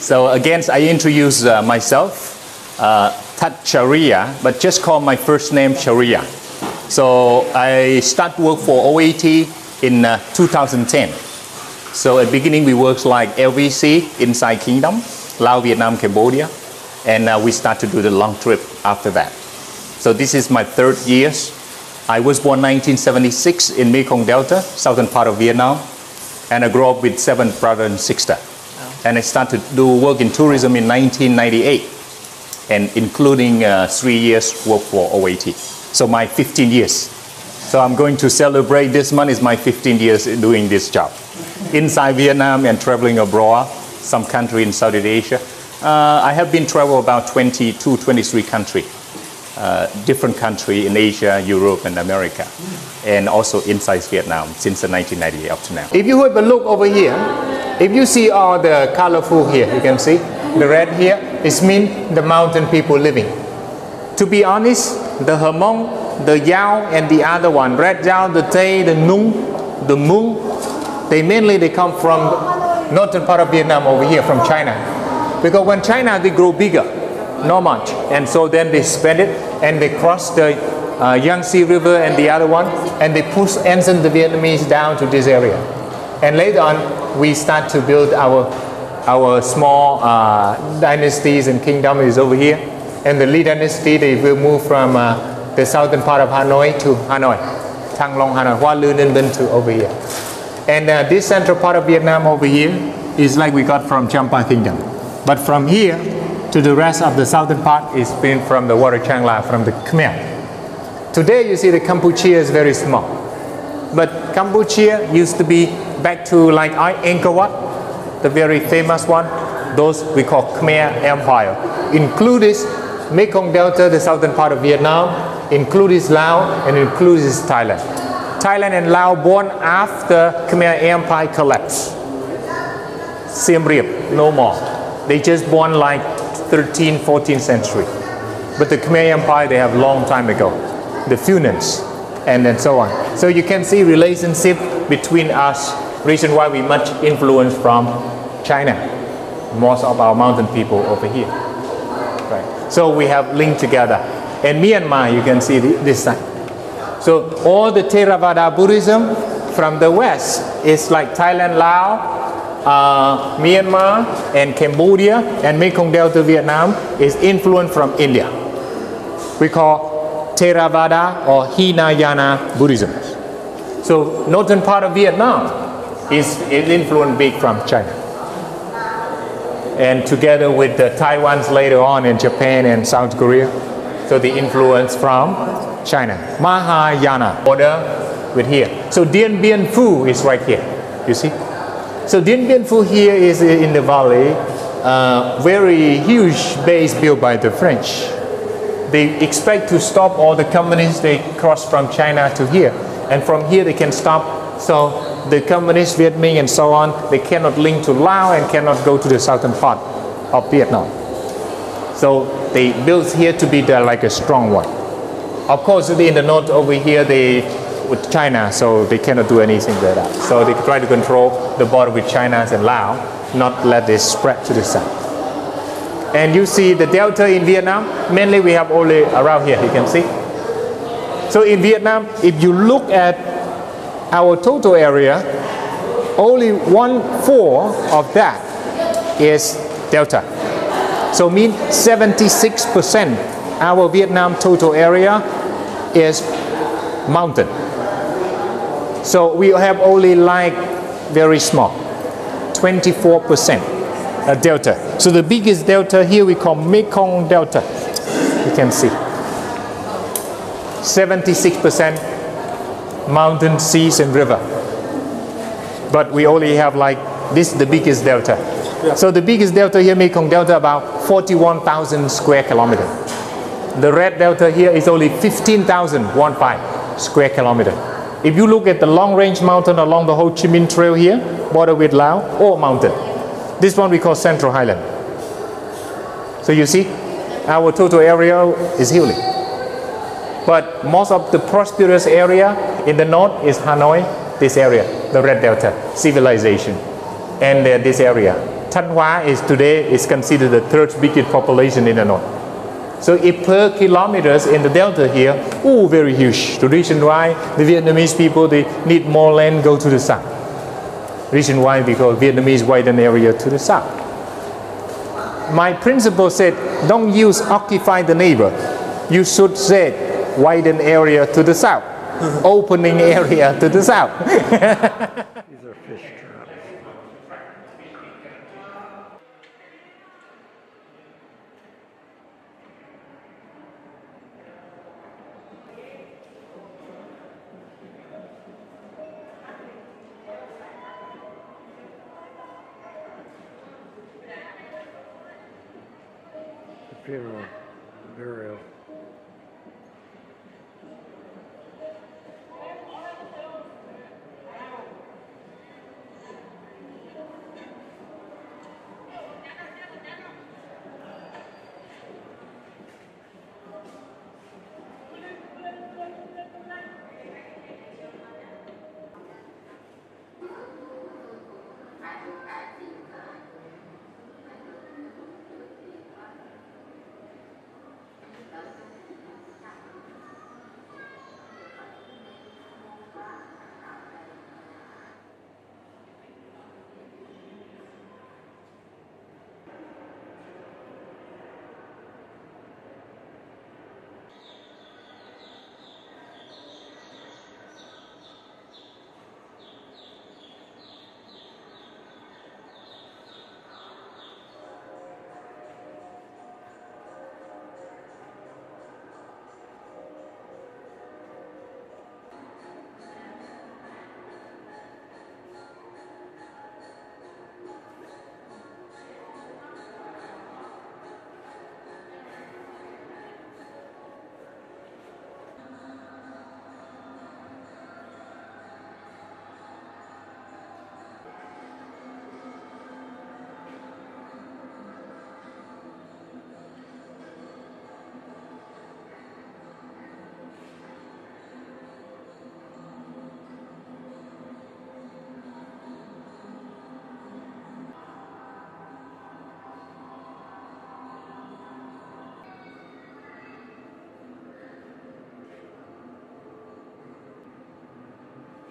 So again, I introduce myself, Tat Sharia, but just call my first name Sharia. So I start work for OAT in 2010. So at the beginning we worked like LVC inside Kingdom, Laos, Vietnam, Cambodia, and we start to do the long trip after that. So this is my third year. I was born 1976 in Mekong Delta, southern part of Vietnam, and I grew up with 7 brothers and sisters. And I started to do work in tourism in 1998, and including 3 years work for OAT. So my 15 years. So I'm going to celebrate this month is my 15 years doing this job. Inside Vietnam and traveling abroad, some country in Southeast Asia. I have been travel about 22, 23 countries. Different country in Asia, Europe, and America, and also inside Vietnam since 1998 up to now. If you have a look over here, if you see all the colorful here, you can see the red here, it means the mountain people living. To be honest, the Hmong, the Yao, and the other one, Red Yao, the Tay, the Nung, the Mung, they come from northern part of Vietnam over here, from China. Because when China, they grow bigger, not much, and so then they spread it and they cross the Yangtze River and the other one, and they push and send the Vietnamese down to this area. And later on, we start to build our small dynasties and kingdom is over here. And the Ly dynasty, they will move from the southern part of Hanoi to Hanoi, Thang Long Hanoi, Hoa Lư Ninh Binh to over here. And this central part of Vietnam over here is like we got from Champa Kingdom. But from here to the rest of the southern part is been from the water Changla, from the Khmer. Today you see the Cambodia is very small. But Cambodia used to be back to like Angkor Wat, the very famous one. Those we call Khmer Empire. Includes Mekong Delta, the southern part of Vietnam, includes Laos, and includes Thailand. Thailand and Laos born after Khmer Empire collapsed. Siem Reap, no more. They just born like 13th, 14th century. But the Khmer Empire, they have long time ago. The Funans, and then so on. So you can see relationship between us, reason why we much influence from China. Most of our mountain people over here. Right. So we have linked together. And Myanmar, you can see this side. So all the Theravada Buddhism from the west is like Thailand, Laos, Myanmar, and Cambodia, and Mekong Delta, Vietnam is influenced from India. We call Theravada or Hinayana Buddhism. So northern part of Vietnam is influenced big from China. And together with the Taiwan's later on in Japan and South Korea, so the influence from China. Mahayana border with here. So Dien Bien Phu is right here, you see. So Dien Bien Phu here is in the valley, very huge base built by the French. They expect to stop all the companies they cross from China to here, and from here they can stop. So the communists, Viet Minh and so on, they cannot link to Laos and cannot go to the southern part of Vietnam. So they built here to be like a strong one. Of course, in the north over here, they with China, so they cannot do anything like that. So they try to control the border with China and Laos, not let this spread to the south. And you see the delta in Vietnam, mainly we have only around here, you can see. So in Vietnam, if you look at our total area, only 1/4 of that is delta. So mean 76% our Vietnam total area is mountain. So we have only like very small, 24% delta. So the biggest delta here we call Mekong Delta. You can see 76% mountain, seas, and river. But we only have like this, the biggest delta. Yeah. So the biggest delta here, Mekong Delta, about 41,000 square kilometers. The red delta here is only 15,015 square kilometers. If you look at the long range mountain along the Ho Chi Minh Trail here, border with Laos, all mountain. This one we call Central Highland. So you see, our total area is huge. But most of the prosperous area in the north is Hanoi, this area, the Red Delta, civilization. And this area, Thanh Hóa is today is considered the third biggest population in Hanoi. So if per kilometers in the delta here, oh, very huge. The reason why the Vietnamese people, they need more land, go to the south. Reason why, because Vietnamese widen area to the south. My principal said, don't use occupy the neighbor. You should say widen area to the south, opening area to the south. These are fish traps. The funeral, burial.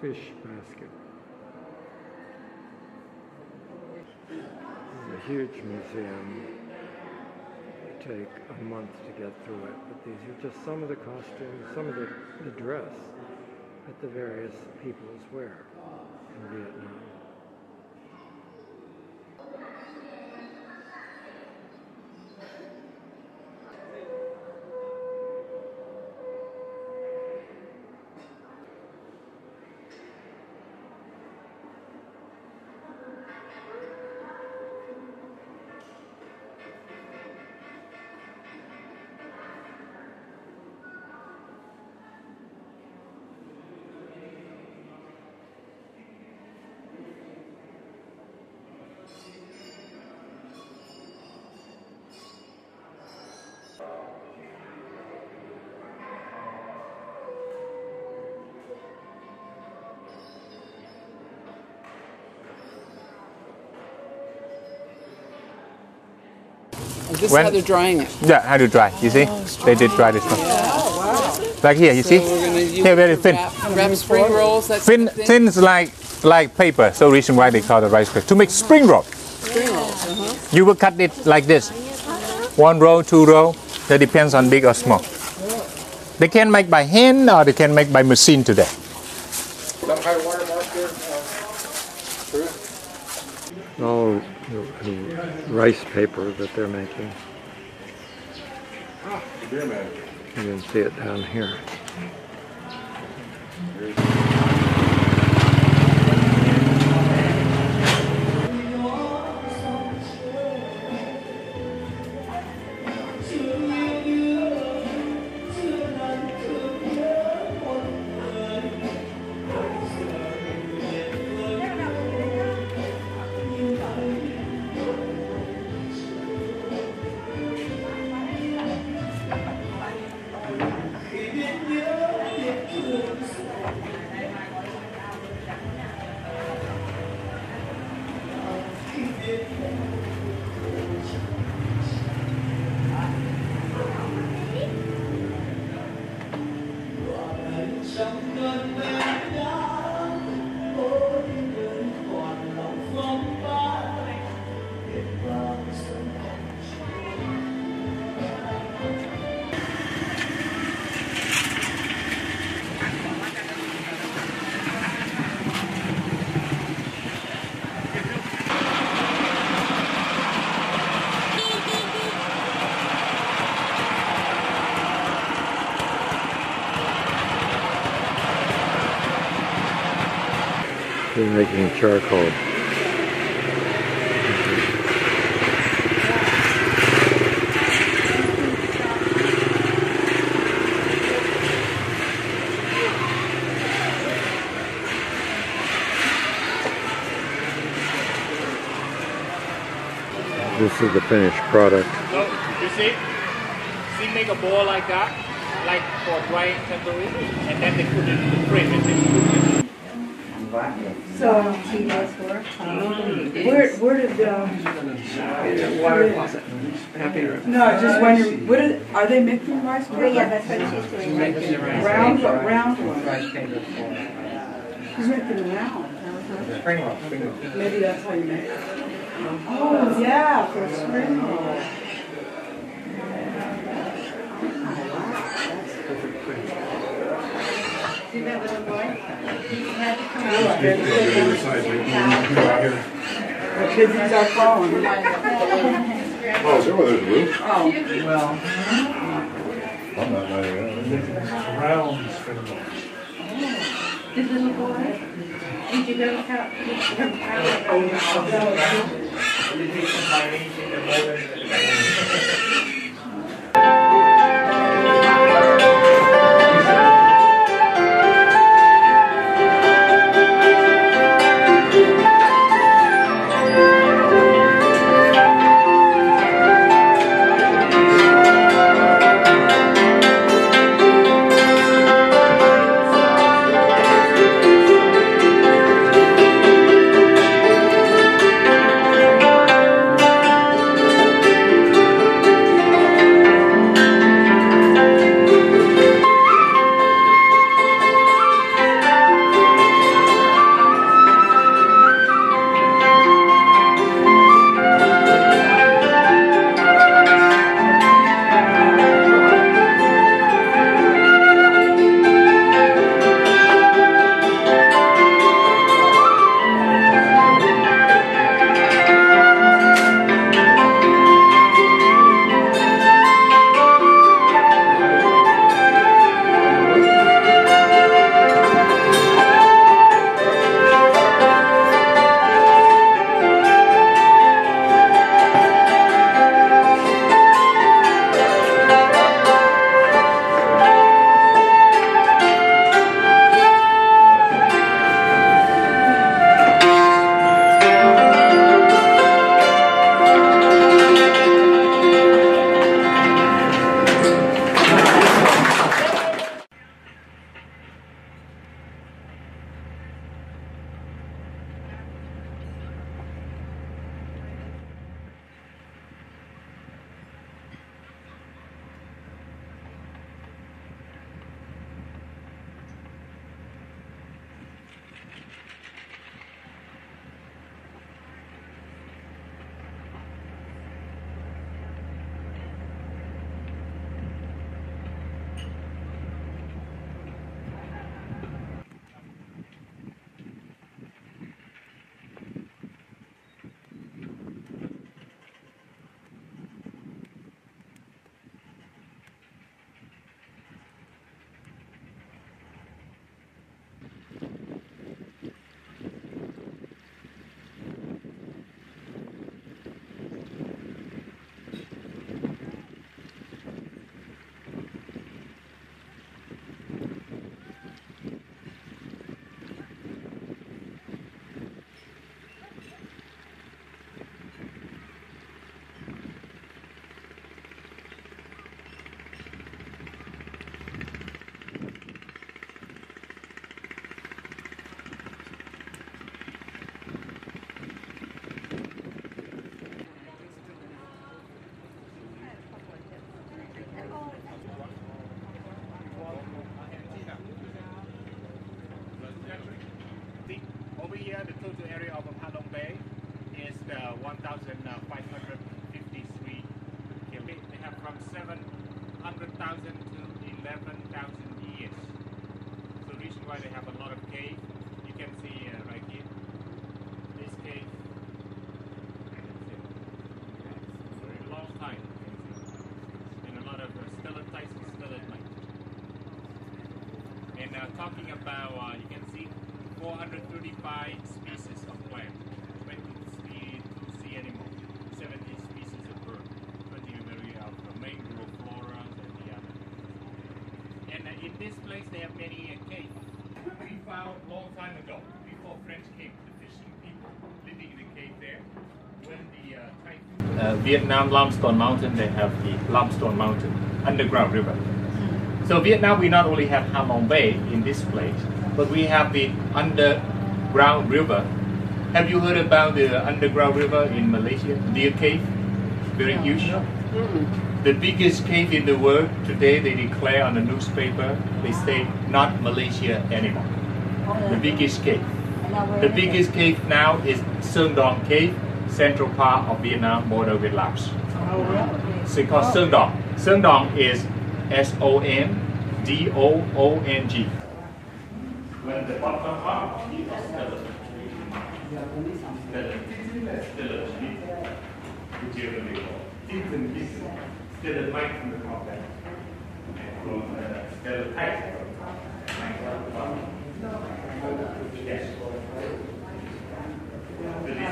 Fish basket. It's a huge museum. It take a month to get through it, but these are just some of the costumes, some of the dress that the various peoples wear in Vietnam. This is how they're drying it. Yeah, how to dry. You see, they did dry this one. Like here, you see, here very thin. Wrap spring rolls. That's Thin is like paper. So reason why they call it rice paper to make spring roll. spring rolls. You will cut it like this. 1 row, 2 row. That depends on big or small. They can make by hand or they can make by machine today. Oh, the rice paper that they're making. You can see it down here. They're making charcoal. This is the finished product. So, you see make a ball like that, like for drying temporary, and then they put it in the fridge and then cook it. So, where did Water closet. Happy room. no, just wondering, are they making rice paper? Yeah, that's what she's doing. Making the rice Round, paper. round one. Rice paper for She's making them round. spring roll. Spring roll. Maybe that's how you make it. Oh, yeah, for spring roll. See that little boy? He had to come out. The kidneys are falling. Oh, is that what there's a roof? Oh, well. I'm not letting it. This little boy? Did you go count? Over here, the total area of Halong Bay is 1,553 kilometers. They have from 700,000 to 11,000 years. So the reason why they have a lot of caves, you can see right here, this cave, for a long time, and a lot of stalactites and stalagmites. And talking about, you can see 435 species of plant, 22 animals, 70 species of bird, 20 area of the mangrove flora and the other. And in this place they have many caves. We found a long time ago, before French came, the fishing people living in the cave there. When the typhoon, Vietnam Limestone Mountain, they have the Limestone Mountain underground river. So Vietnam, we not only have Halong Bay in this place, but we have the underground river. Have you heard about the underground river in Malaysia? Deer Cave, very huge. The biggest cave in the world today. They declare on the newspaper. They say not Malaysia anymore. The biggest cave. The biggest cave now is Sơn Dong Cave, central part of Vietnam, border with Laos. So it's called Sơn Dong. Sơn Dong is SONDOONG. When the bottom up, this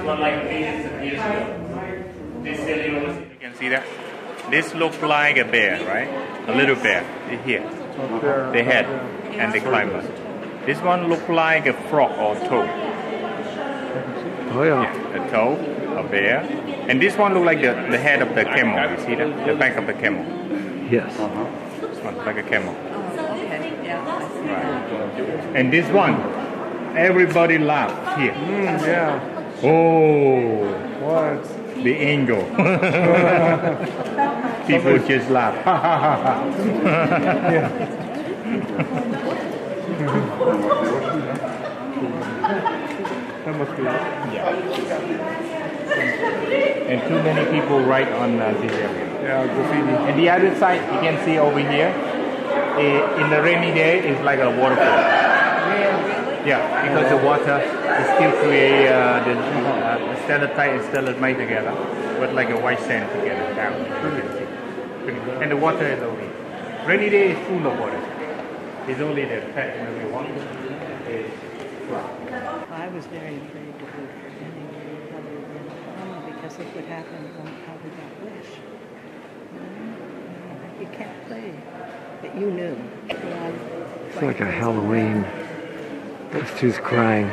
one like millions of years ago. This cellulose, you can see that. This looks like a bear, right? A little bear here. The head and the climber. This one looks like a frog or toad. Oh yeah. Yeah, a toad, a bear. And this one looks like the head of the camel. You see that? The back of the camel. Yes. This one like a camel. Okay, yeah. Right. And this one, everybody laughs here. Yeah. Oh, What? the angle. People just laugh. That must be. Yeah. And too many people write on this area. Yeah, graffiti. And the other side, you can see over here, in the rainy day, it's like a waterfall. Yeah, because the water is still create the stalactite and stalagmite together, with like a white sand together down. And the water is over here. Rainy day is full of water. It's only the patch when we walk is dry. I was very afraid to vote for anybody other than Obama because of what happened when how we got Bush. You can't play, but you knew. It's like a Halloween. Those two's crying.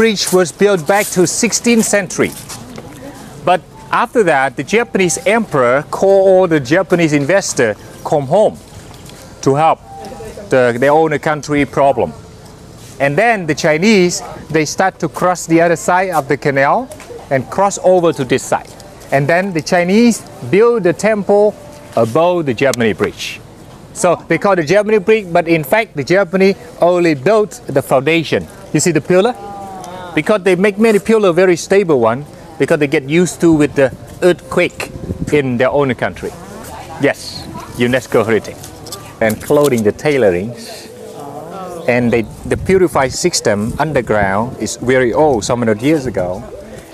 bridge was built back to 16th century. But after that, the Japanese emperor called all the Japanese investors come home to help their own country problem. And then the Chinese, they start to cross the other side of the canal and cross over to this side. And then the Chinese build the temple above the Japanese bridge. So they call it the Japanese bridge, but in fact the Japanese only built the foundation. You see the pillar? Because they make many pillars very stable one, because they get used to with the earthquake in their own country. Yes, UNESCO heritage. And clothing, the tailorings. And the purified system underground is very old, some 100 years ago.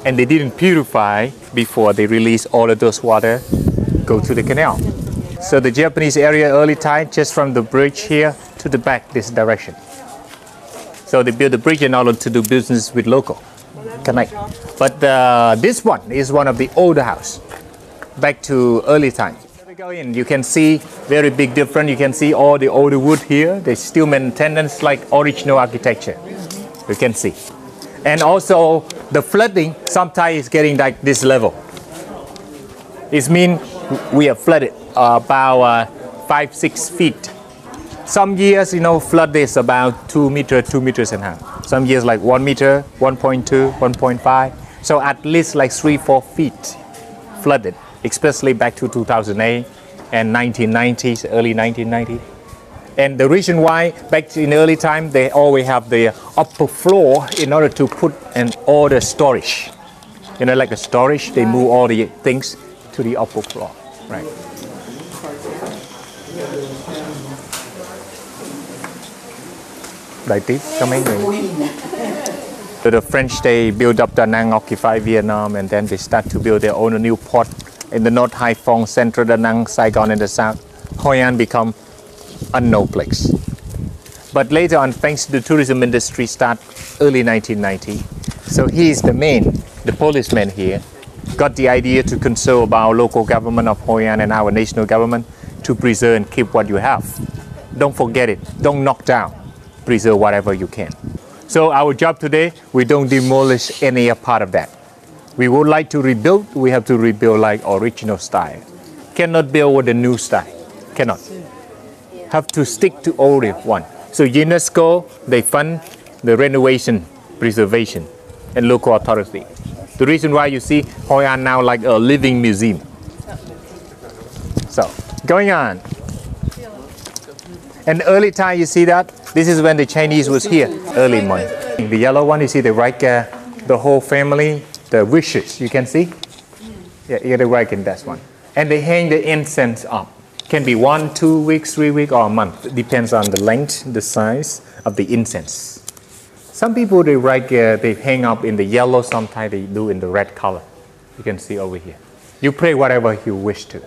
And they didn't purify before they release all of those water go to the canal. So the Japanese area early time, just from the bridge here to the back this direction. So they built the bridge in order to do business with local, connect. But this one is one of the older house, back to early time. We go in, you can see very big difference. You can see all the older wood here. They still maintain like original architecture. You can see. And also the flooding sometimes is getting like this level. It means we have flooded about 5-6 feet. Some years, flood is about 2 meters and a half. Some years like 1 meter, 1.2, 1.5. So at least like 3-4 feet flooded, especially back to 2008 and 1990s, early 1990s. And the reason why back in early time they always have the upper floor in order to put all the storage. Like a storage, they move all the things to the upper floor, right? Đại tiếp cho mấy người. The French, they build up Da Nang, occupy Vietnam, and then they start to build their own new port in the North Hai Phong, Central Da Nang, Saigon in the south. Hoi An become unknown place. But later on, thanks to the tourism industry, start early 1990. So he is the policeman here, got the idea to consult about local government of Hoi An and our national government to preserve and keep what you have. Don't forget it. Don't knock down. Preserve whatever you can. So our job today, we don't demolish any part of that. We would like to rebuild. We have to rebuild like original style. Cannot build with the new style. Cannot. Have to stick to old one. So UNESCO, they fund the renovation, preservation, and local authority. The reason why you see Hoi An now like a living museum. So, going on. And early time, you see that? This is when the Chinese was here, early morning. In the yellow one, you see they write the whole family, the wishes, you can see? Yeah, they write in that one. And they hang the incense up. Can be 1, 2 weeks, 3 weeks, or a month. It depends on the length, the size of the incense. Some people, they write, they hang up in the yellow, sometimes they do in the red color. You can see over here. You pray whatever you wish to.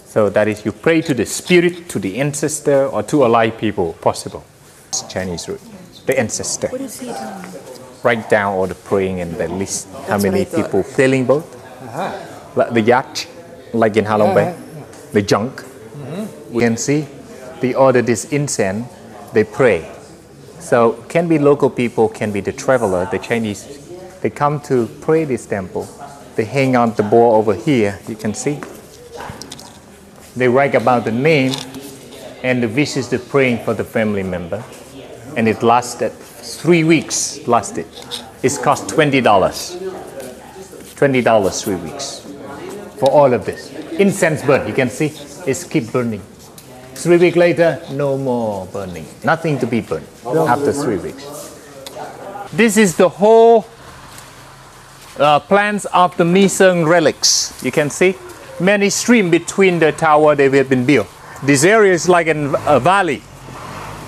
So that is, you pray to the spirit, to the ancestor, or to alive people, possible. It's Chinese root, the ancestor. What is he doing? Write down all the praying and the list, how many people sailing boat, like the yacht, like in Halong Bay, the junk. We can see, they order this incense, they pray. So can be local people, can be the traveler, the Chinese. They come to pray this temple. They hang on the board over here, you can see. They write about the name and the wishes they're praying for the family member. And it lasted 3 weeks, lasted. It's cost $20. $20, 3 weeks. For all of this. Incense burn, you can see, it's keep burning. 3 weeks later, no more burning. Nothing to be burned after 3 weeks. This is the whole plans of the Miseng relics. You can see many streams between the tower they have been built. This area is like a valley.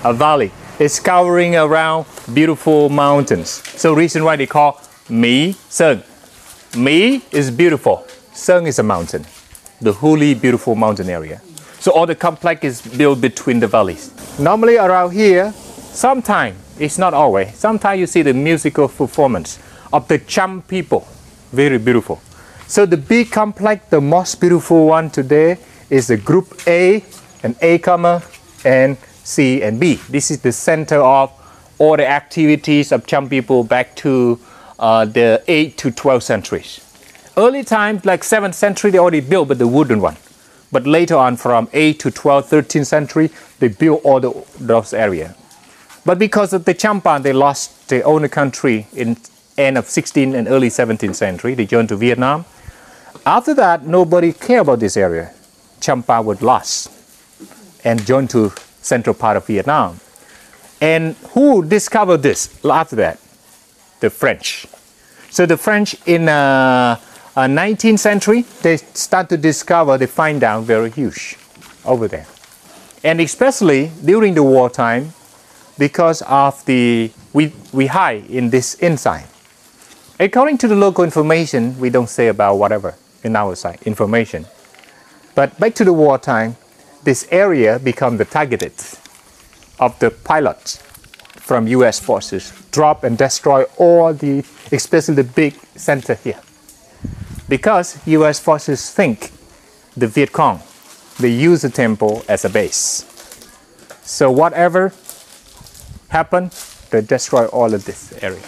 A valley. It's covering around beautiful mountains. So reason why they call Mi Seng. Mi is beautiful. Seng is a mountain. The holy, beautiful mountain area. So all the complex is built between the valleys. Normally around here, sometimes, it's not always, sometimes you see the musical performance of the Cham people. Very beautiful. So the big complex, the most beautiful one today is the group A, and A, and C and B. This is the center of all the activities of Cham people back to the 8th to 12th centuries. Early times, like 7th century, they already built, but the wooden one. But later on, from 8th to 12th, 13th century, they built all those areas. But because of the Champa, they lost their own country in end of 16th and early 17th century. They joined to Vietnam. After that, nobody cared about this area. Champa was lost and joined to central part of Vietnam. And who discovered this after that? The French. So the French in 19th century, they start to discover, they find out very huge over there. And especially during the wartime, because of we hide in this inside. According to the local information, we don't say about whatever in our side, information. But back to the wartime, this area become the targeted of the pilots from US forces, drop and destroy all the, especially the big center here. Because US forces think the Viet Cong, they use the temple as a base. So whatever happened, they destroy all of this area.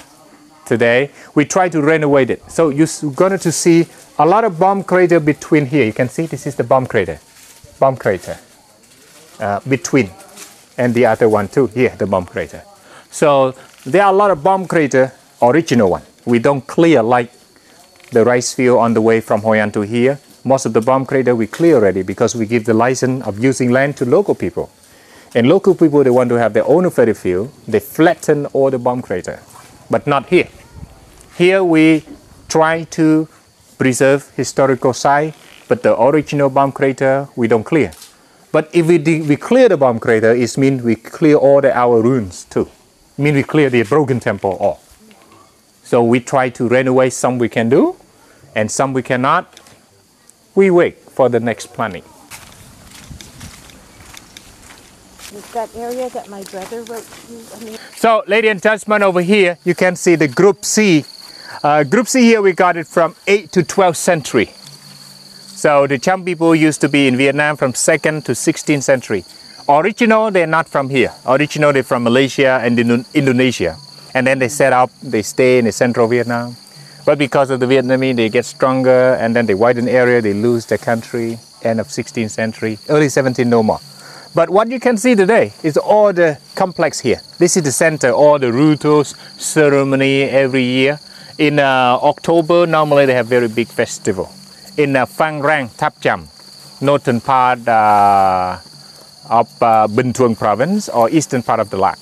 Today, we try to renovate it. So you're going to see a lot of bomb crater between here. You can see this is the bomb crater between, and the other one too, here, the bomb crater. So there are a lot of bomb crater, original one. We don't clear like the rice field on the way from Hoi An to here. Most of the bomb crater we clear already because we give the license of using land to local people. And local people, they want to have their own fertile field. They flatten all the bomb crater, but not here. Here we try to preserve historical site, but the original bomb crater we don't clear. But if we clear the bomb crater, it means we clear all our ruins too. It means we clear the broken temple all. So we try to renovate some we can do, and some we cannot. We wait for the next planning. Is that area that my brother wrote to? So, ladies and gentlemen, over here, you can see the Group C. Group C here, we got it from 8th to 12th century. So the Cham people used to be in Vietnam from 2nd to 16th century. Original, they're not from here. Original, they're from Malaysia and Indonesia. And then they set up, they stay in the central Vietnam. But because of the Vietnamese, they get stronger, and then they widen area, they lose their country. End of 16th century, early 17th, no more. But what you can see today is all the complex here. This is the center, all the rituals, ceremony every year. In October, normally they have very big festival. In Phan Rang, Thap Cham, northern part of Binh Thuong province, or eastern part of the Lac,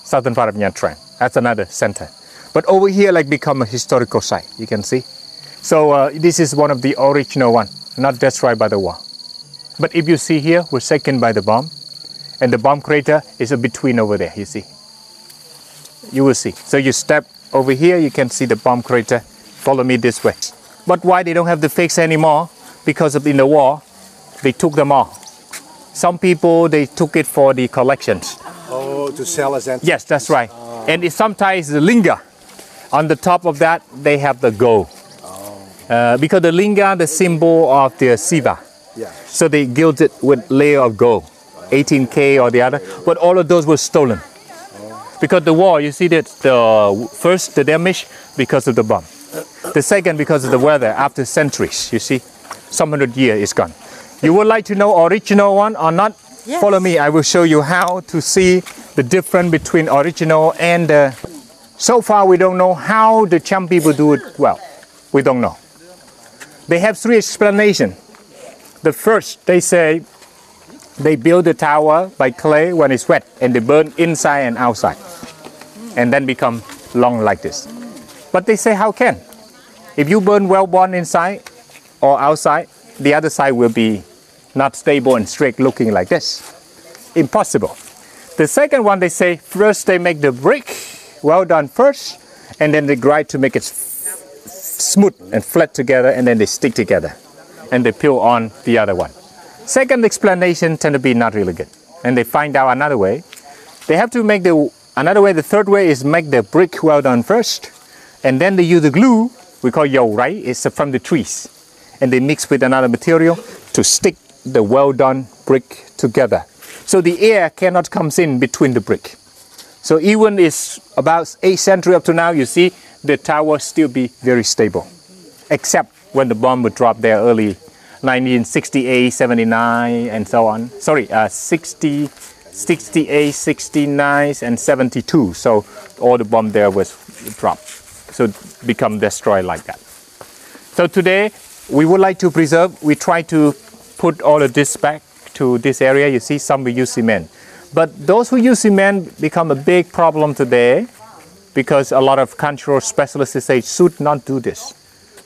southern part of Nha Trang. That's another center. But over here, like, become a historical site, you can see. So this is one of the original one, not destroyed by the war. But if you see here, we're shaken by the bomb, and the bomb crater is between over there, you see. You will see. So you step over here, you can see the bomb crater. Follow me this way. But why they don't have the fakes anymore? Because in the war, they took them all. Some people, they took it for the collections. Oh, to sell as antiques. Yes, that's right. And it sometimes the linga. On the top of that, they have the gold. Because the linga, the symbol of the Siva. Yeah. So they gilded with layer of gold, 18K or the other, but all of those were stolen. Because the war, you see that first the damage because of the bomb. The second because of the weather after centuries, you see, some 100 years is gone. You would like to know original one or not? Yes. Follow me, I will show you how to see the difference between original and so far we don't know how the Cham people do it well. We don't know. They have three explanations. The first, they say, they build the tower by clay when it's wet, and they burn inside and outside, and then become long like this. But they say, how can? If you burn well-born inside or outside, the other side will be not stable and straight looking like this. Impossible. The second one, they say, first they make the brick, well done first, and then they grind to make it smooth and flat together, and then they stick together. And they peel on the other one. Second explanation tend to be not really good. And they find out another way. They have to make another way. The third way is make the brick well done first. And then they use the glue, we call yo, right? It's from the trees. And they mix with another material to stick the well done brick together. So the air cannot come in between the brick. So even it's about 8th century up to now, you see the tower still be very stable, except when the bomb would drop there early 1968, 79, and so on. Sorry, 60, 68, 69, and 72. So all the bomb there was dropped. So become destroyed like that. So today we would like to preserve. We try to put all of this back to this area. You see, some we use cement. But those who use cement become a big problem today because a lot of cultural specialists say should not do this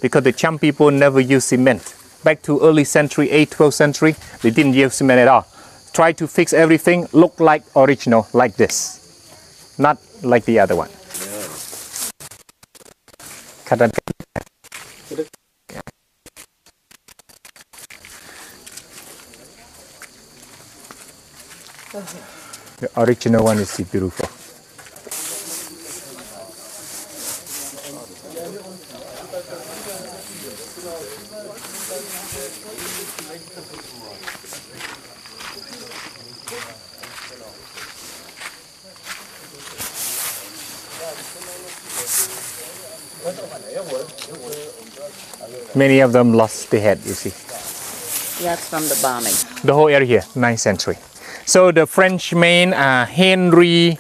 because the Cham people never use cement. Back to early century, 8th, 12th century, they didn't use cement at all. Try to fix everything, look like original, like this. Not like the other one. The original one is beautiful. Many of them lost their head, you see. That's from the bombing. The whole area here, 9th century. So the Frenchman Henry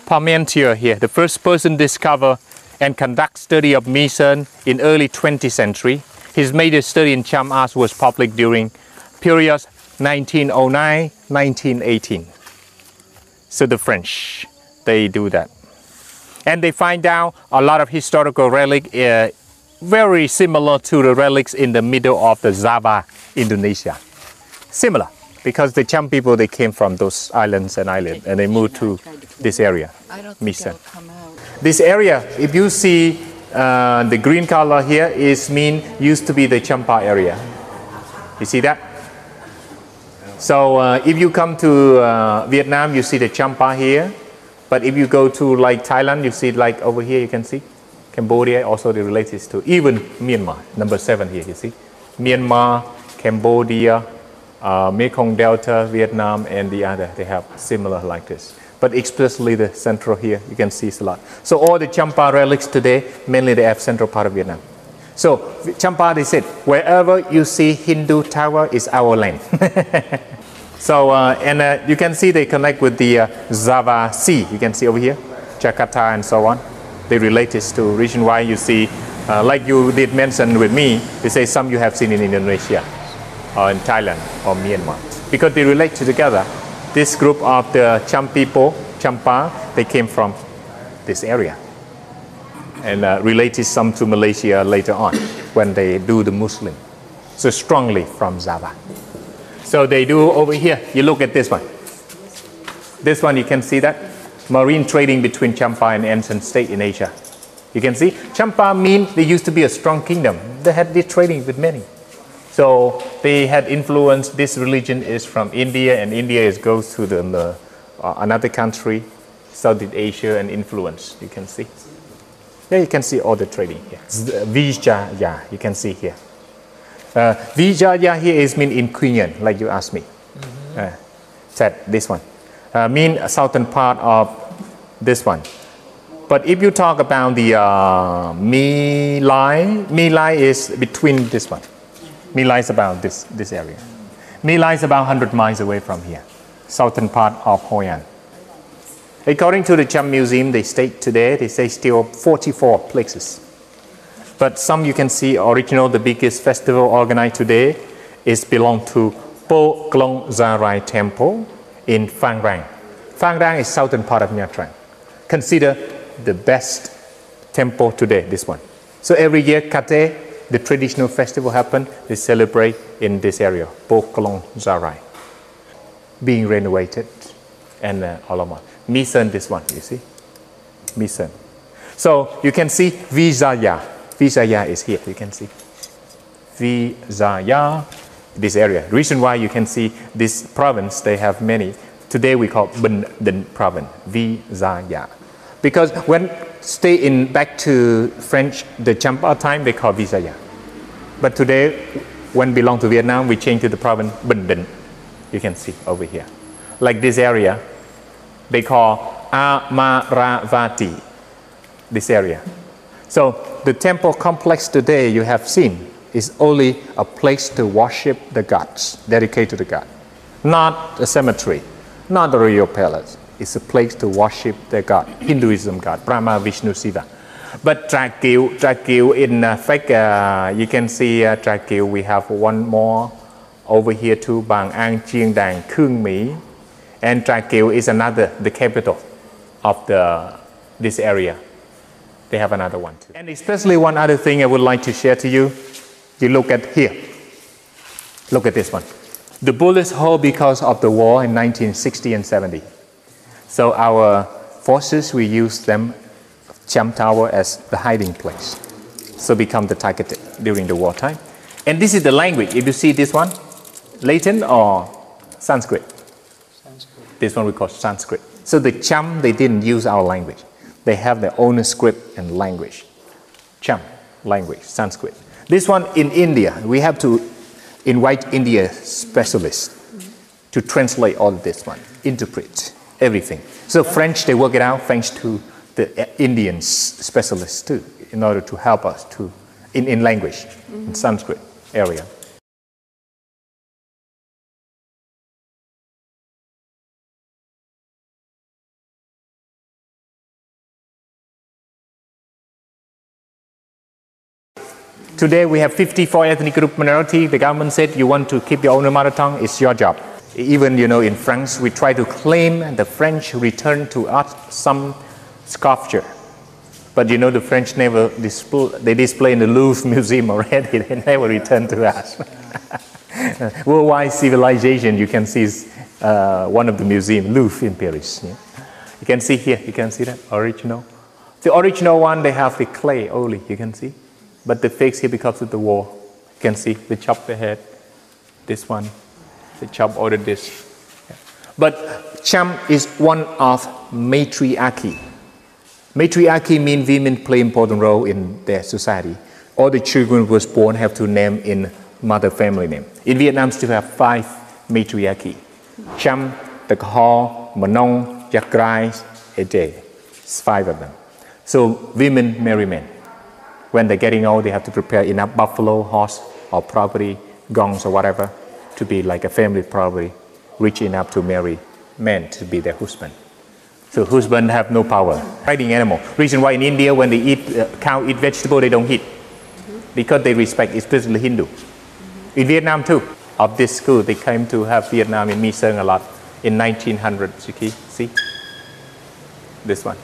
Parmentier here, the first person discover and conduct study of Mason in early 20th century. His major study in Cham art was published during periods 1909, 1918. So the French, they do that. And they find out a lot of historical relics very similar to the relics in the middle of the Java, Indonesia. Similar, because the Cham people, they came from those islands and they moved to this area, Misan. This area, if you see the green color here, used to be the Champa area. You see that? So if you come to Vietnam, you see the Champa here. But if you go to like Thailand, you see like over here, you can see Cambodia, also the related to even Myanmar, number 7 here, you see. Myanmar, Cambodia, Mekong Delta, Vietnam, and the other, they have similar like this. But especially the central here, you can see it's a lot. So all the Champa relics today, mainly they have central part of Vietnam. So Champa, they said, wherever you see Hindu tower is our land. So, you can see they connect with the Java Sea, you can see over here, Jakarta and so on. They relate this to reason why you see, like you did mention with me, they say some you have seen in Indonesia, or in Thailand, or Myanmar. Because they relate together. This group of the Cham people, Champa, they came from this area. And related some to Malaysia later on, when they do the Muslim. So strongly from Java. So they do over here, you look at this one. This one, you can see that. Marine trading between Champa and ancient state in Asia. You can see, Champa means they used to be a strong kingdom. They had this trading with many. So they had influence, this religion is from India, and India goes to the, another country, Southeast Asia, and influence, you can see. Yeah, you can see all the trading here. Vijaya, you can see here. Vijaya here is mean in Queen, like you asked me. Said this one. Mean southern part of this one. But if you talk about the My Lai is between this one. My Lai is about this area. My Lai is about 100 miles away from here, southern part of Hoi An. According to the Cham Museum, they state today, they say still 44 places. But some you can see original, the biggest festival organized today is belong to Po Klong Zarai Temple in Phan Rang. Phan Rang is southern part of Nha Trang. Consider the best temple today, this one. So every year, Kate, the traditional festival happen, they celebrate in this area, Po Klong Zarai. Being renovated and all of that. Misan, this one, you see? Misan. So you can see Vijaya. Vijaya is here, you can see. Vijaya, this area. The reason why you can see this province, they have many. Today we call Binh Dinh province, Vijaya. Because when stay in back to French, the Champa time, they call Vijaya. But today, when belong to Vietnam, we change to the province Binh Dinh. You can see over here. Like this area, they call Amaravati, this area. So the temple complex today you have seen is only a place to worship the gods, dedicated to the god. Not a cemetery, not a royal palace. It's a place to worship the god, Hinduism god, Brahma, Vishnu, Shiva. But Tragil, in fact, you can see Tragil, we have one more over here too, Bang An, Chiang Dang, Khương Mi. And Tragil is another, the capital of this area. They have another one too. And especially one other thing I would like to share to you. You look at here. Look at this one. The bullets hole because of the war in 1960 and 70. So our forces, we use them, Cham Tower, as the hiding place. So become the target during the wartime. And this is the language. If you see this one, Latin or Sanskrit? Sanskrit. This one we call Sanskrit. So the Cham, they didn't use our language. They have their own script and language. Cham, language, Sanskrit. This one in India, we have to invite India specialists to translate all this one, interpret everything. So French, they work it out thanks to the Indian specialists too, in order to help us to, in language, in Sanskrit area. Today we have 54 ethnic group minority. The government said you want to keep your own mother tongue, it's your job. Even in France, we try to claim the French return to us some sculpture. But the French never display in the Louvre Museum already. They never return to us. Worldwide civilization, you can see one of the museums, Louvre in Paris. Yeah? You can see here, you can see that original. The original one, they have the clay only, you can see. But the fakes here because of the war. You can see they chop the head. This one, they chop all of this. Yeah. But Cham is one of matriarchy. Matriarchy means women play important role in their society. All the children who was born have to name in mother family name. In Vietnam, still have 5 matriarchy. Cham, Tắc Ho, Manong, Giặc Rai, Ede. It's 5 of them. So women marry men. When they're getting old, they have to prepare enough buffalo, horse, or property, gongs or whatever, to be like a family property, rich enough to marry men to be their husband. So husband have no power. Fighting animal. Reason why in India, when they eat cow eat vegetable, they don't eat. Because they respect, especially Hindu. In Vietnam too. Of this school, they came to have Vietnam in My Sơn a lot in 1900. See? This one.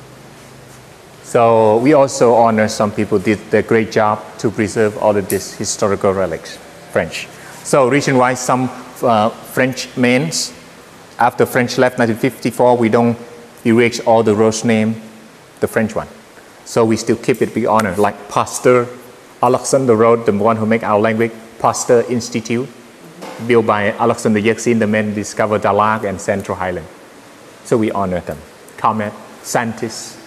So we also honor some people did a great job to preserve all of these historical relics, French. So reason why some French men, after French left 1954, we don't erase all the rose name, the French one. So we still keep it, we honor, like Pasteur, Alexander wrote, the one who make our language, Pasteur Institute, built by Alexander Yersin, the man who discovered Dalag and Central Highland. So we honor them. Comet, scientists,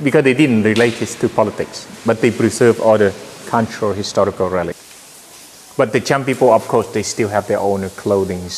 because they didn't relate this to politics, but they preserve all the cultural, historical relics. But the Cham people, of course, they still have their own clothing.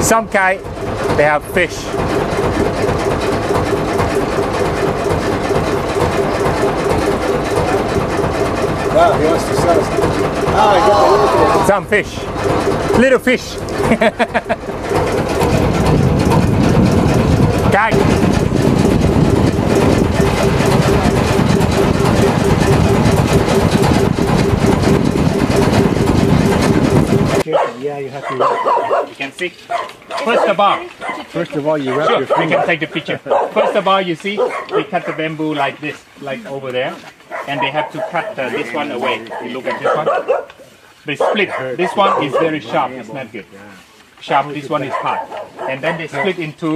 Some guy, they have fish. Wow, he wants to sell us. Oh, Some fish, little fish. Guy. yeah, you have to. You can see. First of all, you wrap sure, your we finger. can take the picture. First of all, you see, we cut the bamboo like this, like over there, and they have to cut this one away. You look at this one. They split. This one is very sharp. It's not good. Sharp. This one is hard. And then they split into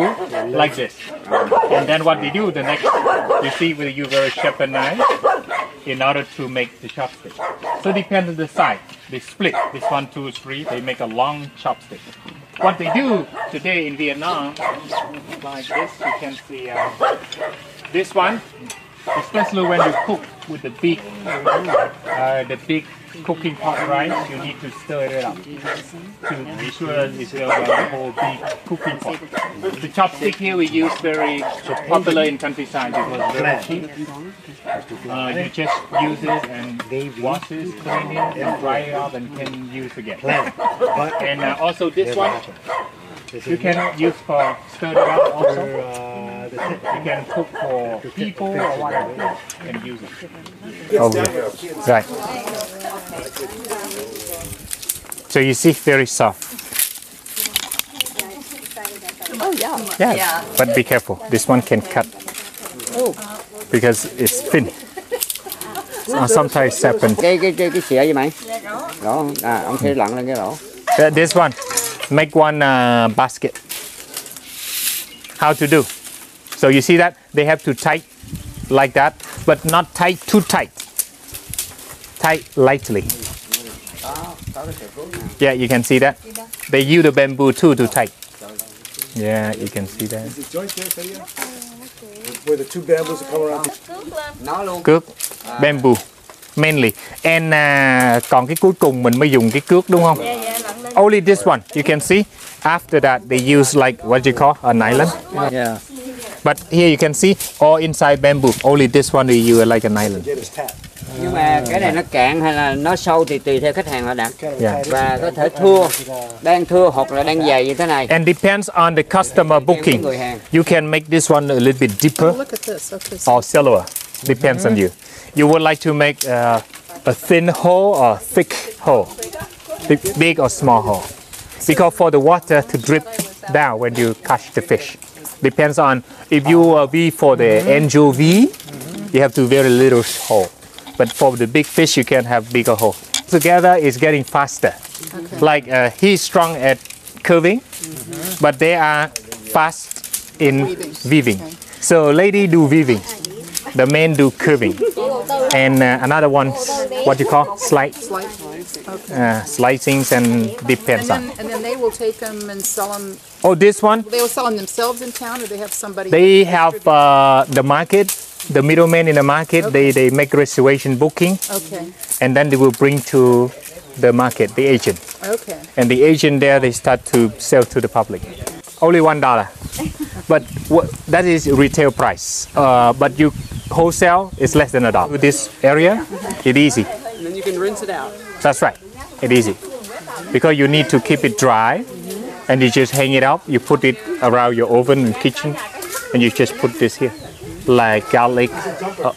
like this. And then what they do the next, you see, with you very sharp knife in order to make the chopstick. So depends on the size. They split. This 1, 2, 3. They make a long chopstick. What they do today in Vietnam, like this, you can see this one, especially when you cook with the big cooking pot rice, you need to stir it up to be sure it's the whole big cooking pot. The chopstick here we use very popular in countryside because it's very cheap. You just use it and wash it, clean it, and dry it up, and can use again. And also this one, you can use for stir it up also. You can cook for people or whatever. You can use it. Oh, right. So you see, very soft. Oh yeah. Yeah, but be careful. This one can cut. Oh. Because it's thin. Sometimes happen. Cái xịa gì mày? Đó, ông sẽ lặn lên cái lỗ. This one, make one basket. How to do? So you see that they have to tight like that, but not tight too tight. Tight lightly. Yeah, you can see that. They use the bamboo too to tight. Yeah, you can see that. Is the joint there, Fadia? Where the two bamboos come around. Nó luôn. Cước, bamboo, mainly. And còn cái cuối cùng mình mới dùng cái cước đúng không? Only this one, you can see. After that, they use like what you call an island. Yeah. But here you can see all inside bamboo. Only this one we use like an island. Get his tap. Nhưng mà cái này nó cạn hay là nó sâu thì tùy theo khách hàng họ đặt. Yeah. Và có thể thưa, đang thưa hoặc là đang dày như thế này. And depends on the customer booking. You can make this one a little bit deeper Look at this. Okay. or shallower. Depends on you. You would like to make a thin hole or thick hole, big or small hole. Because for the water to drip down when you catch the fish. Depends on if you be for the anchovy, you have to very little hole. But for the big fish, you can have bigger hole. Together is getting faster. Okay. Like he's strong at curving, but they are fast in weaving. Okay. So lady do weaving, the men do curving, and another one, what you call slicings and depends on. And then they will take them and sell them. Oh, this one? They will sell them themselves in town, or they have somebody. They have the market, the middleman in the market. Okay. They make reservation booking. Okay. And then they will bring to the market, the agent. Okay. And the agent there, they start to sell to the public. Only $1. But that is retail price. But you wholesale is less than $1. With this area, it's easy. And then you can rinse it out. That's right. It's easy. Because you need to keep it dry. And you just hang it up. You put it around your oven and kitchen. And you just put this here. Like garlic,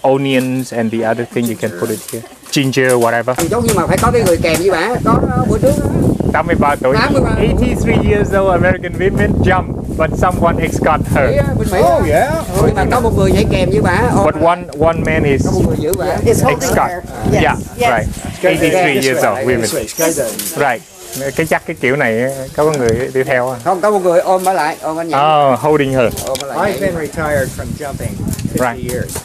onions, and the other thing you can put it here. Ginger, whatever. Giống như mà phải có cái người kèm với bà. Có bữa trước đó. 83 tuổi. 83 years old American women jump, but someone escort her. Oh yeah. Nhưng mà có một người nhảy kèm với bà. But one man is Có một người giữ bà. escort. Yeah, right. 83 years old women. Right. Cái kiểu này có người đi theo. Không, có một người ôm bà lại, ôm bà nhảy. Oh, holding her. Ôm bà lại. I've been retired from jumping 50 years.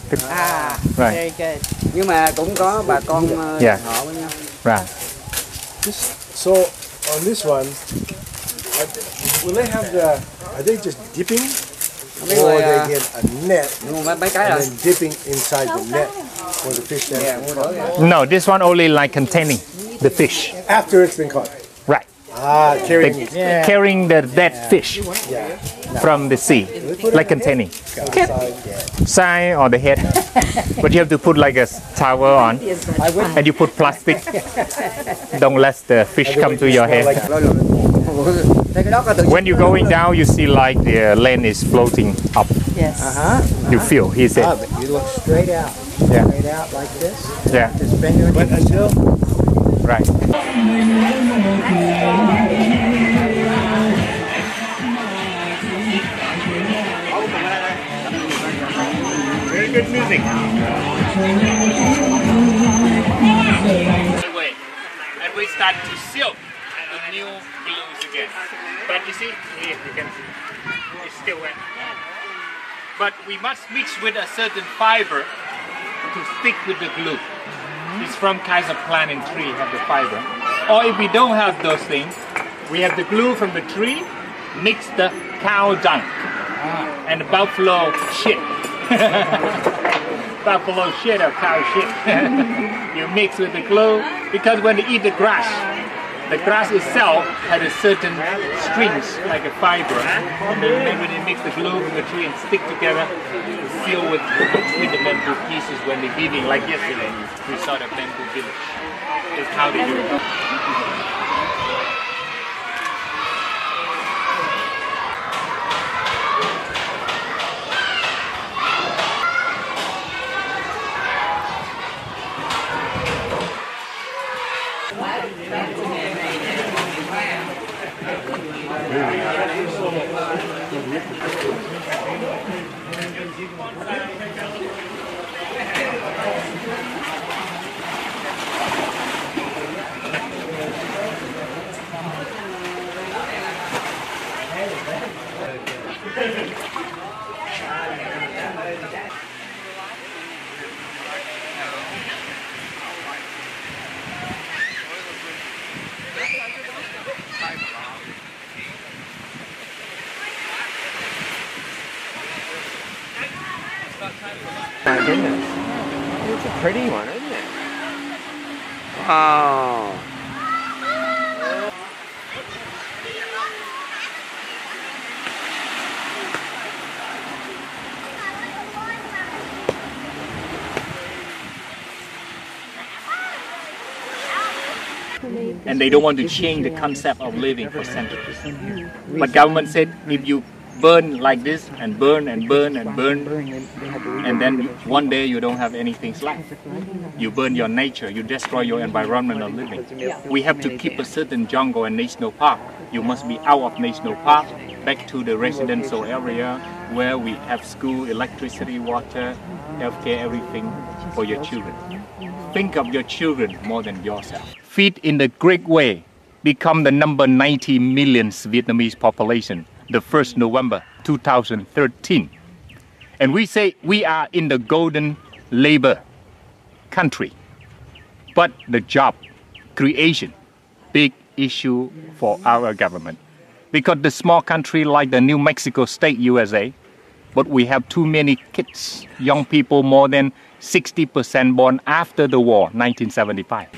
Right. Very good. Nhưng mà cũng có bà con Yeah. họ với nhau. Right. So on this one, will they have are they just dipping? Mấy Or người they get a net mua mấy cái and rồi. then dipping inside the net for the fish then Mua đỡ. No, this one only like containing the fish. after it's been caught. Right. Carrying. Carrying the dead fish Yeah. from the sea, like containing Outside, yeah. side or the head. But you have to put like a towel on, and you put plastic. Don't let the fish come to your head. When you're going down, you see like the land is floating up. Yes. You feel, he said. But you look straight out. Yeah. Straight out like this. Yeah, Just bend your But until right. Very good music. And we start to silk the new glues again. But you see, here you can see, it's still wet. But we must mix with a certain fiber to stick with the glue. It's from kinds of plant and tree have the fiber. Or if we don't have those things, we have the glue from the tree, mix the cow dung and the buffalo shit. Buffalo shit or cow shit. You mix with the glue because when they eat the grass itself has a certain strings like a fiber, and then when they mix the glue from the tree and stick together, seal with the bamboo pieces when they're eating. Like yesterday, we saw the bamboo village. That's how they do it. My goodness. It's a pretty one, isn't it? Wow. And they don't want to change the concept of living for centuries. But government said if you burn like this and burn and burn and burn, and then one day you don't have anything left. You burn your nature, you destroy your environment of living. We have to keep a certain jungle and national park. You must be out of national park, back to the residential area where we have school, electricity, water, healthcare, everything for your children. Think of your children more than yourself. Feed in the great way, become the number 90 million Vietnamese population, the 1st November 2013. And we say we are in the golden labor country. But the job creation, big issue for our government. Because the small country like the New Mexico State, USA, but we have too many kids, young people, more than 60% born after the war, 1975.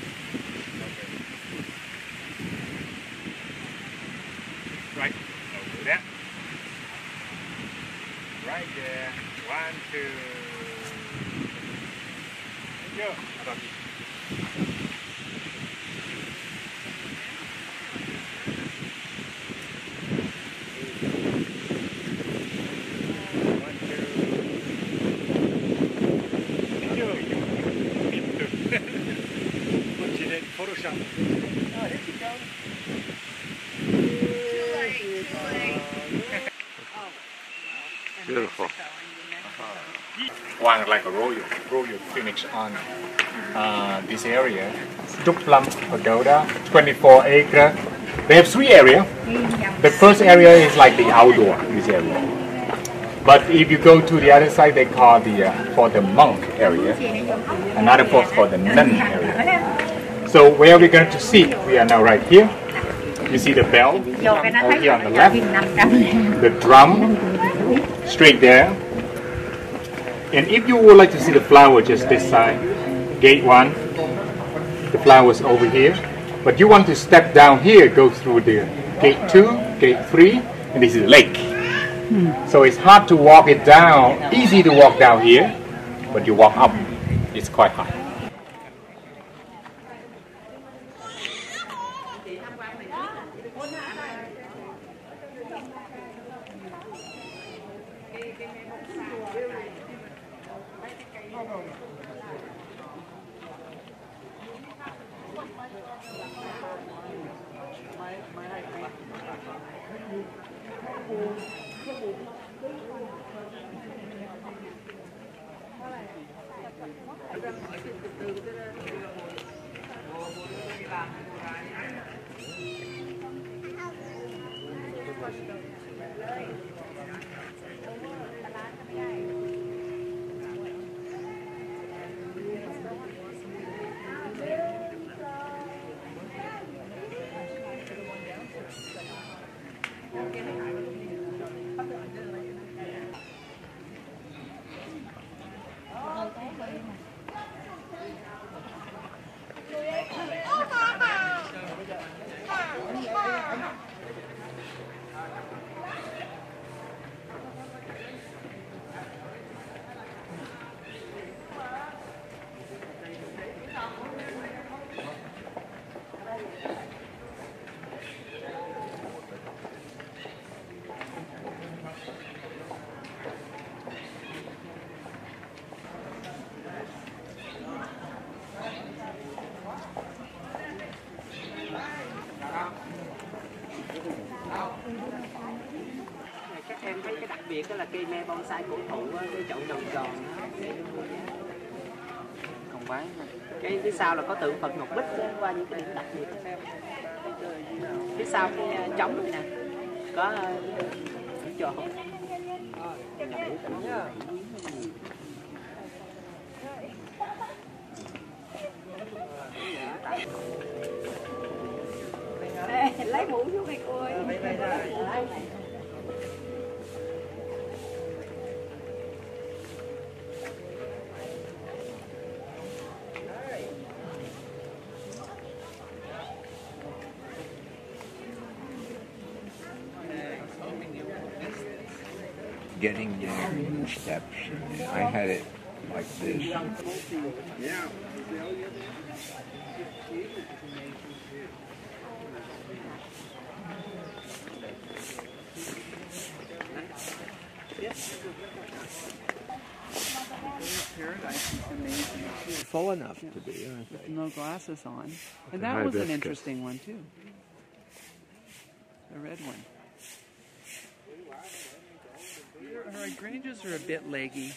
Right, over there. Right there. 1, 2. Thank you. Beautiful. One like a royal finish on this area. Duplam Pagoda, 24 acre. They have 3 areas. The first area is like the outdoor, this area. But if you go to the other side, they call the for the monk area. Another for the nun area. So where are we going to see? We are now right here. You see the bell over here on the left. The drum straight there. And if you would like to see the flower, just this side, gate 1, the flowers over here. But you want to step down here, go through the gate 2, gate 3, and this is the lake. So it's hard to walk it down, easy to walk down here, but you walk up, it's quite high. Các em thấy cái đặc biệt đó là cây me bonsai cổ thụ, cái chậu tròn tròn còn bán cái phía sau là có tượng Phật Ngọc Bích qua những cái đặc biệt các em. Phía sau cái trống này nè có tròn. Lấy mũ xuống đây cô ơi. Getting down the steps, I had it like this. Yeah. Full enough to be, aren't they? With no glasses on. And The that was an hibiscus. interesting one too. The red one. Her hydrangeas are a bit leggy.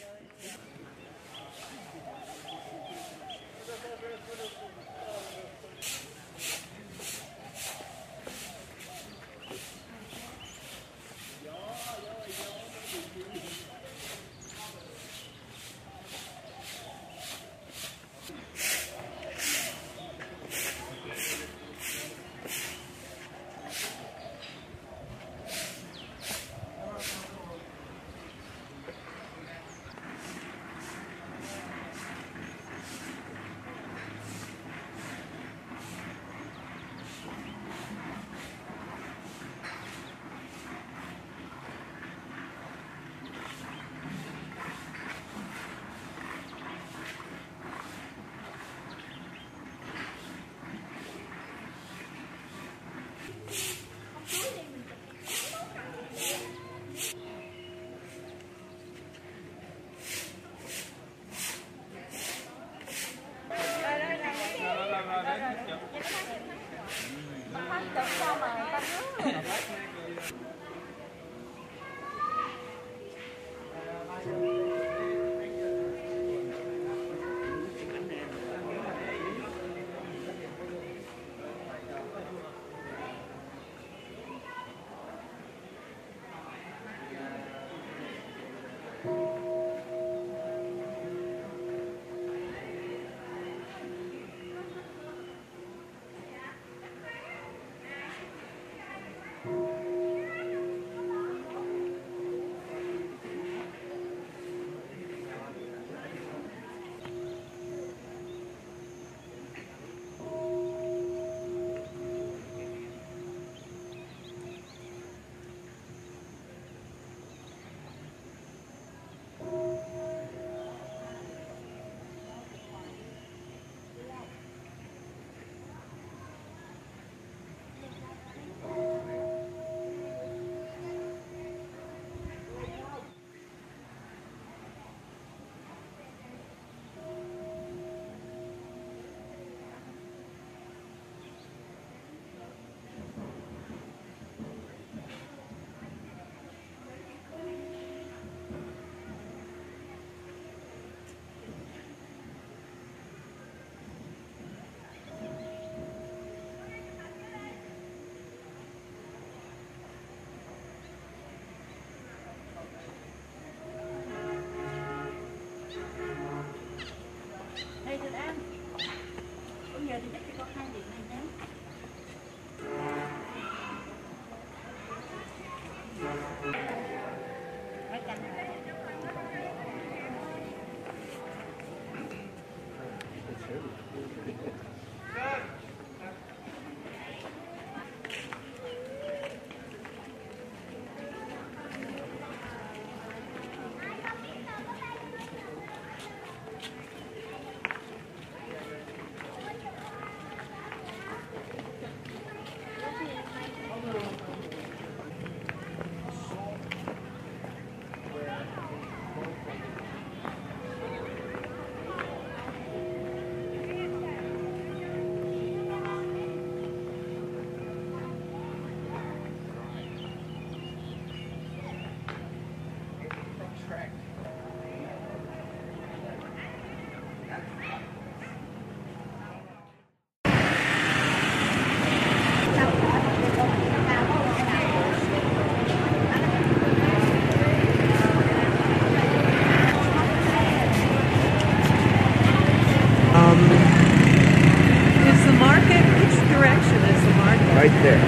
Is the market, which direction is the market? Right there.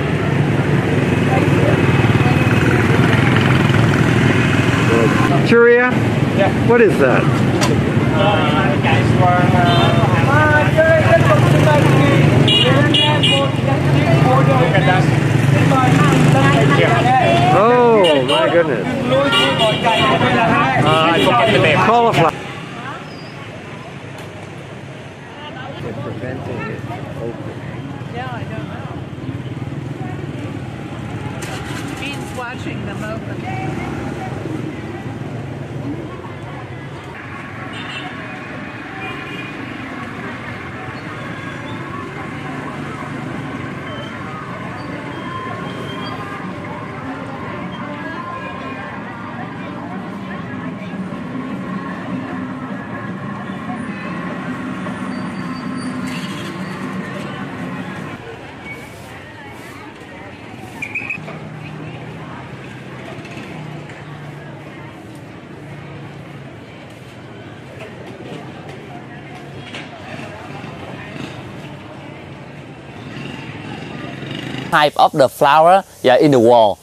Churia? Yeah. What is that? Oh my goodness. I forget the name. Cauliflower. They're preventing it from opening. Yeah, I don't know. Bean's watching them open. Type of the flower in the wall.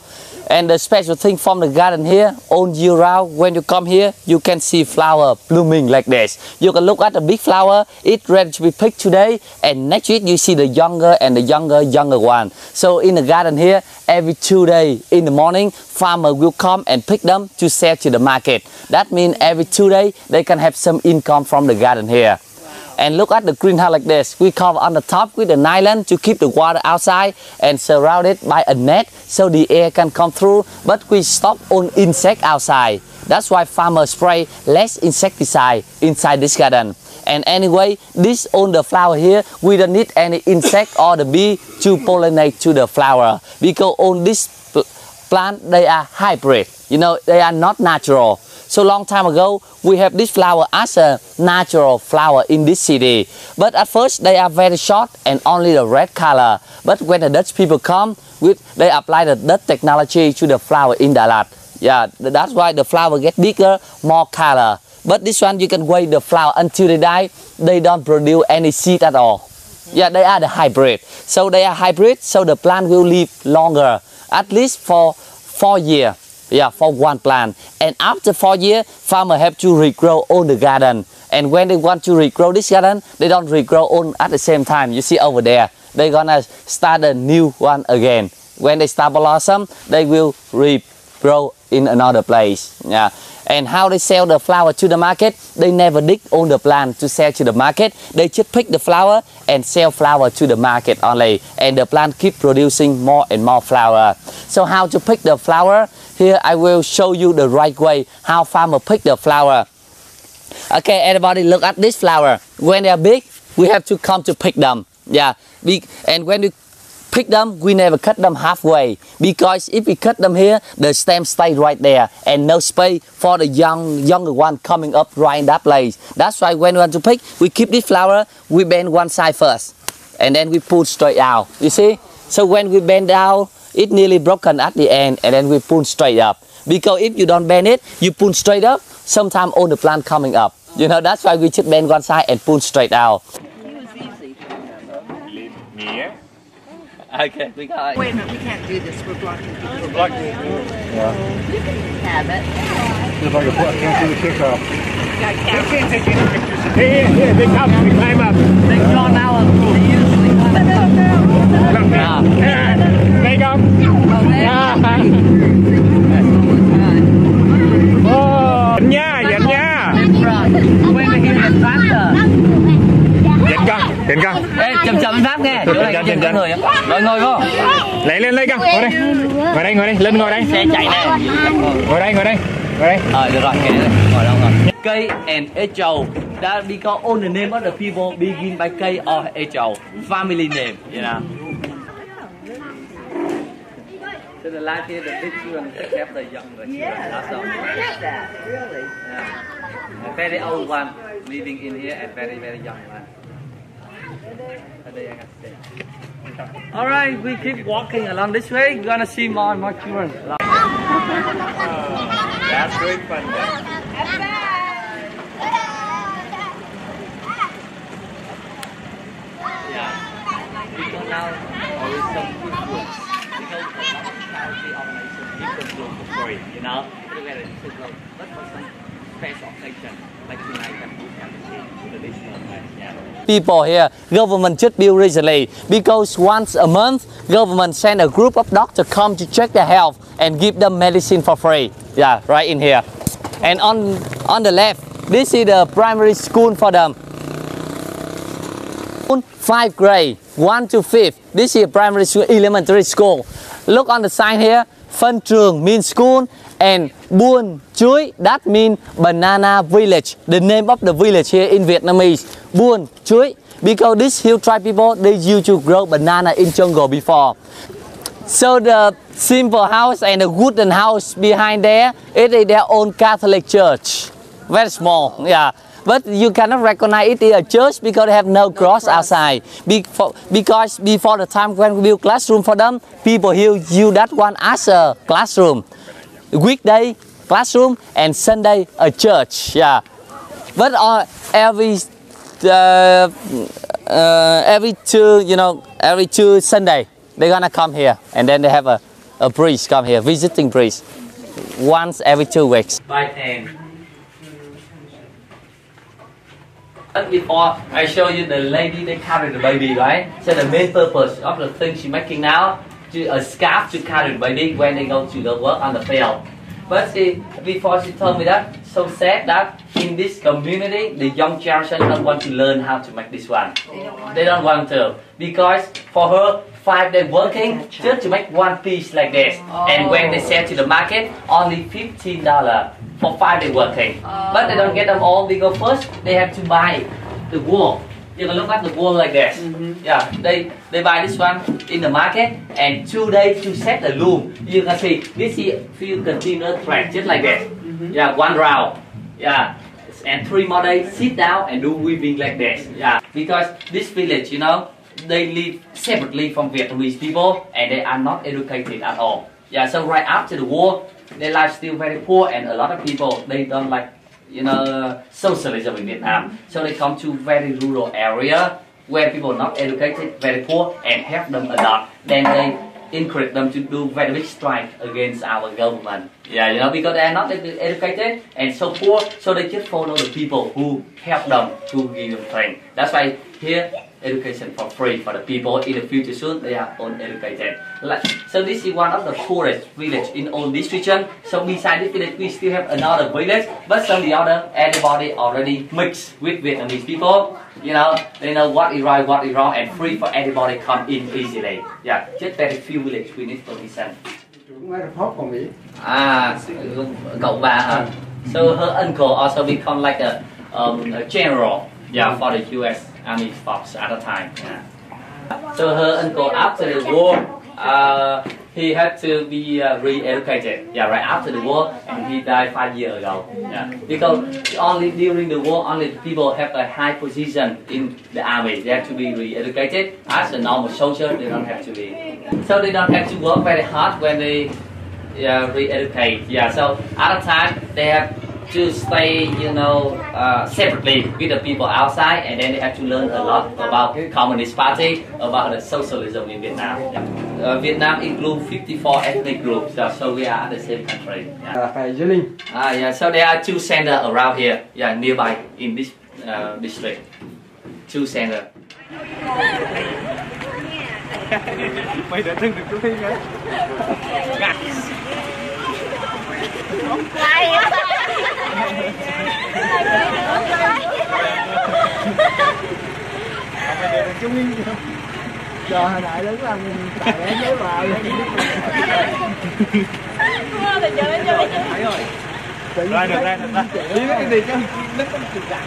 And the special thing from the garden here, all year round, when you come here, you can see flower blooming like this. You can look at the big flower, it's ready to be picked today, and next week you see the younger and the younger one. So in the garden here, every 2 days in the morning, farmer will come and pick them to sell to the market. That means every 2 days, they can have some income from the garden here. And look at the greenhouse like this. We cover on the top with a nylon to keep the water outside and surround it by a net so the air can come through. But we stop on insect outside. That's why farmers spray less insecticide inside this garden. And anyway, this on the flower here, we don't need any insect or the bee to pollinate to the flower. Because on this plant, they are hybrid. You know, they are not natural. So long time ago, we have this flower as a natural flower in this city. But at first, they are very short and only the red color. But when the Dutch people come, they apply the Dutch technology to the flower in Dalat. Yeah, that's why the flower get bigger, more color. But this one, you can wait the flower until they die. They don't produce any seed at all. Yeah, they are the hybrid. So they are hybrid, so the plant will live longer, at least for 4 years. Yeah, for one plant. And after 4 years, farmer have to regrow all the garden. And when they want to regrow this garden, they don't regrow all at the same time. You see over there, they're gonna start a new one again. When they start blossom, they will regrow in another place. Yeah. And how they sell the flower to the market, they never dig on the plant to sell to the market. They just pick the flower and sell flower to the market only. And the plant keep producing more and more flower. So how to pick the flower? Here I will show you the right way how farmer pick the flower. Okay, everybody look at this flower. When they are big, we have to come to pick them. Yeah, and when we pick them, we never cut them halfway. Because if we cut them here, the stem stay right there. And no space for the younger one coming up right in that place. That's why when we want to pick, we keep this flower, we bend one side first. And then we pull straight out. You see? So when we bend down, it's nearly broken at the end, and then we pull straight up. Because if you don't bend it, you pull straight up, sometimes all the plant coming up. You know, that's why we just bend one side and pull straight out. He was easy. Yeah. Okay, we got it. Wait a minute, we can't do this. We're blocking people. We're blocking it. Yeah. You can have it. See if I can can't see the kickoff. Got cameras. Can't take any pictures. Here, they come. We climb up. They draw now and they usually They go. Dẫn nha. When we hear the tractor. Dẫn con. Ê, chậm chậm Pháp nghe. Chỗ này chậm chậm người. Rồi ngồi vô. Lấy con. Ngồi đây. Lên ngồi đây. Xe chạy nè. Ngồi đây. Được rồi, nghe đây. Ngồi đâu rồi. Cây and H.O. That because all the name of the people begin by K or H.O. Family name, you know. So the life here, the big children take care of the younger children. That's all. Really? Yeah. A very old one living in here and very, very young one. All right, we keep walking along this way. We're gonna see more and more children. That's great fun. Yeah. Because now always some good food. Because a lot of charity organizations give them food for free, you know. But for some special occasion, like tonight, we have traditional place. Yeah. People here, government just built recently because once a month, government send a group of doctors come to check their health and give them medicine for free. Yeah, right in here. And on the left, this is the primary school for them. 5th grade, 1 to 5th. This is primary school, elementary school. Look on the sign here. Phân trường means school and buôn chuối that means banana village. The name of the village here in Vietnamese, buôn chuối. Because these hill tribe people, they used to grow banana in jungle before. So the simple house and the wooden house behind there, it is their own Catholic church. Very small, yeah. But you cannot recognize it is a church because they have no cross outside. Because before the time when we build classroom for them, people here use that one as a classroom. Weekday classroom and Sunday a church. Yeah. But every two Sunday they're gonna come here and then they have a priest come here, visiting priest, once every 2 weeks. By 10. Before I show you the lady that carried the baby, right? So the main purpose of the thing she's making now, a scarf to carry the baby when they go to the work on the field. But before she told me that, so sad that in this community, the young generation don't want to learn how to make this one. They don't want to. Because for her, 5 days working just to make one piece like this. And when they sell to the market, only $15 for 5 days working. But they don't get them all because first they have to buy the wool. You can look at the wool like this. Yeah, they buy this one in the market and 2 days to set the loom. You can see this is few container thread just like this. Yeah, 1 round. Yeah, and 3 more days sit down and do weaving like this. Yeah, because this village, you know, they live separately from Vietnamese people and they are not educated at all. Yeah, so right after the war, their life still very poor and a lot of people, they don't like, you know, socialism in Vietnam. So they come to very rural area where people are not educated, very poor, and help them a lot. Then they encourage them to do very big strike against our government. Yeah, you know, because they are not educated and so poor, so they just follow the people who help them, who give them training. That's why here, education for free for the people in the future soon they are all educated. So this is one of the poorest village in all this region. So beside this village we still have another village, but some of the other everybody already mixed with Vietnamese people. You know, they know what is right, what is wrong, and free for everybody come in easily. Yeah, just very few village we need permission. Cậu bà hả? So her uncle also become like a general, yeah, for the U.S. Army force at the time. Yeah. So her uncle after the war, he had to be re-educated. Yeah, right after the war, and he died 5 years ago. Yeah, because only during the war, only people have a high position in the army. They have to be re-educated. As a normal soldier, they don't have to be. So they don't have to work very hard when they re-educate. Yeah, so at the time they have to stay, you know, separately with the people outside, and then they have to learn a lot about Communist Party, about the socialism in Vietnam. Vietnam includes 54 ethnic groups, so we are the same country. Yeah. Yeah, so there are 2 centers around here, yeah, nearby in this district. 2 centers. Mày đã thương được chú Thiên hả? Mày để được chú Thiên chưa? Chờ hồi nãy đứng làm tại để giấy vào. Thì chờ lên cho thấy rồi. Ra được ra. Đi cái gì chứ? Nó có trực trạng.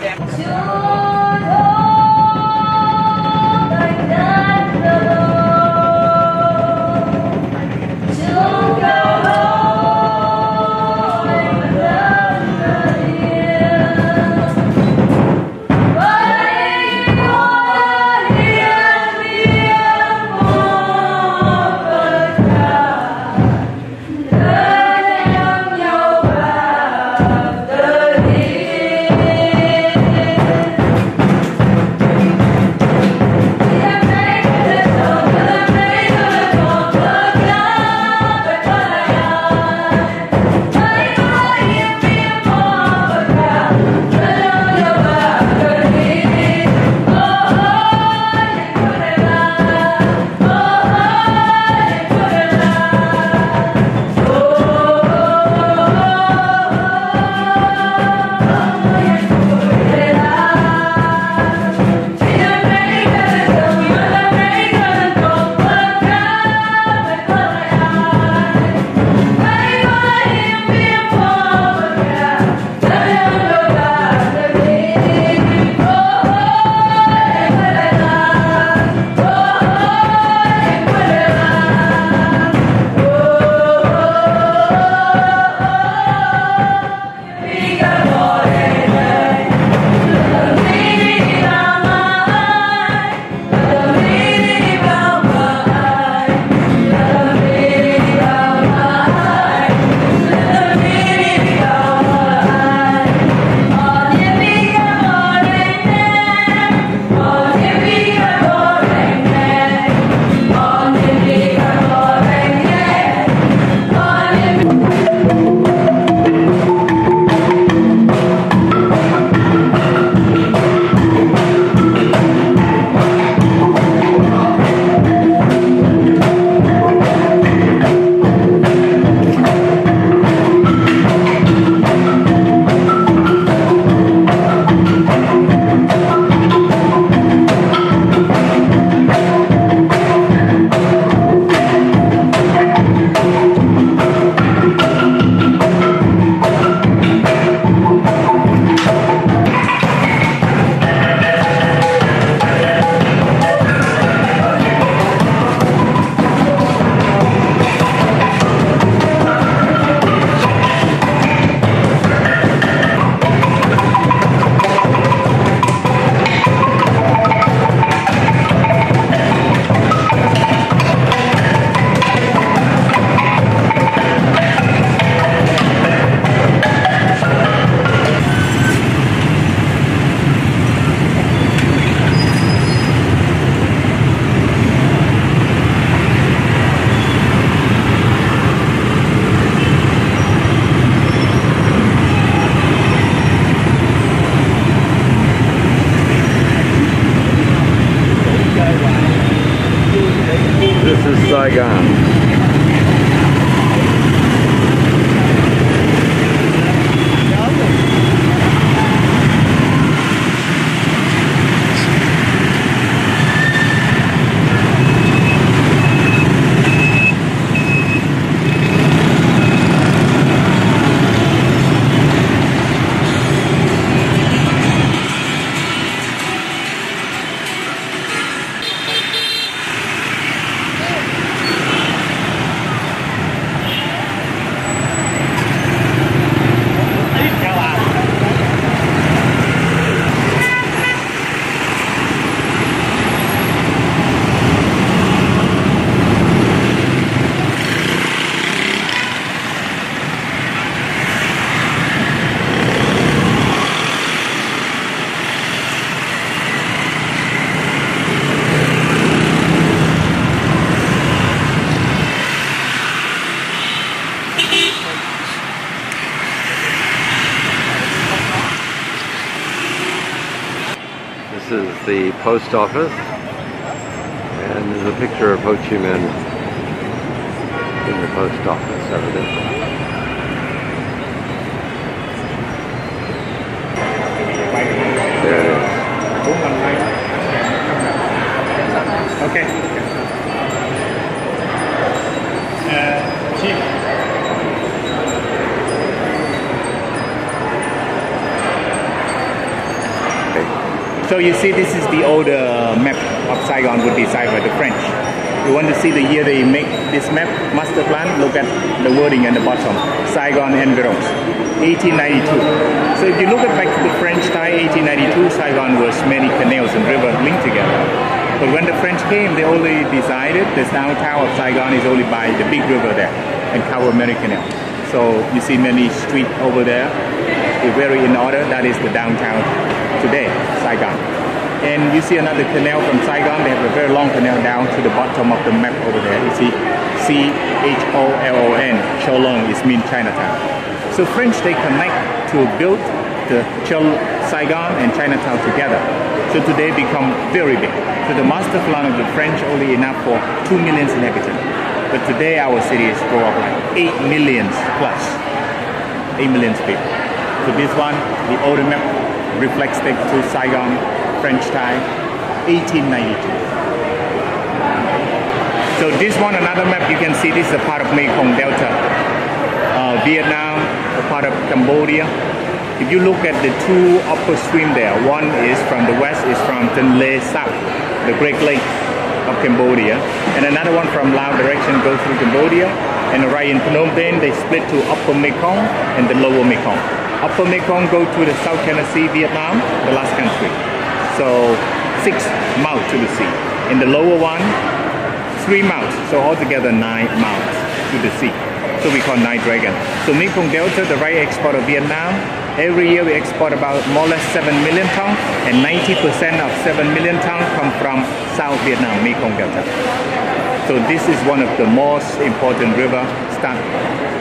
Đẹp. This is Saigon. is the post office, and there's a picture of Ho Chi Minh in the post office, evidently. There it is. Okay. So you see, this is the old map of Saigon would be signed by the French. You want to see the year they make this map, master plan, look at the wording at the bottom. Saigon environs, 1892. So if you look at back to the French time, 1892, Saigon was many canals and rivers linked together. But when the French came, they only decided the downtown of Saigon is only by the big river there and Cabo Mary Canal. So you see many streets over there, they're very in order. That is the downtown today, Saigon. And you see another canal from Saigon. They have a very long canal down to the bottom of the map over there. You see Cholon, Cholon is mean Chinatown. So French, they connect to build the Saigon and Chinatown together. So today become very big. So the master plan of the French only enough for 2 million inhabitants. But today our city is grow up like 8 million plus. 8 million people. So this one, the older map, reflects back to Saigon, French time, 1892. So this one, another map, you can see this is a part of Mekong Delta. Vietnam, a part of Cambodia. If you look at the two upper stream there, one is from the west, is from Tonle Sap, the Great Lake of Cambodia, and another one from Laos direction goes through Cambodia, and right in Phnom Penh, they split to Upper Mekong and the Lower Mekong. Upper Mekong go to the South China Sea, Vietnam, the last country. So 6 mouths to the sea. In the lower one, 3 mouths. So altogether 9 mouths to the sea. So we call 9 dragon. So Mekong Delta, the right export of Vietnam, every year we export about more or less 7 million tons, and 90% of 7 million tons come from South Vietnam, Mekong Delta. So this is one of the most important rivers.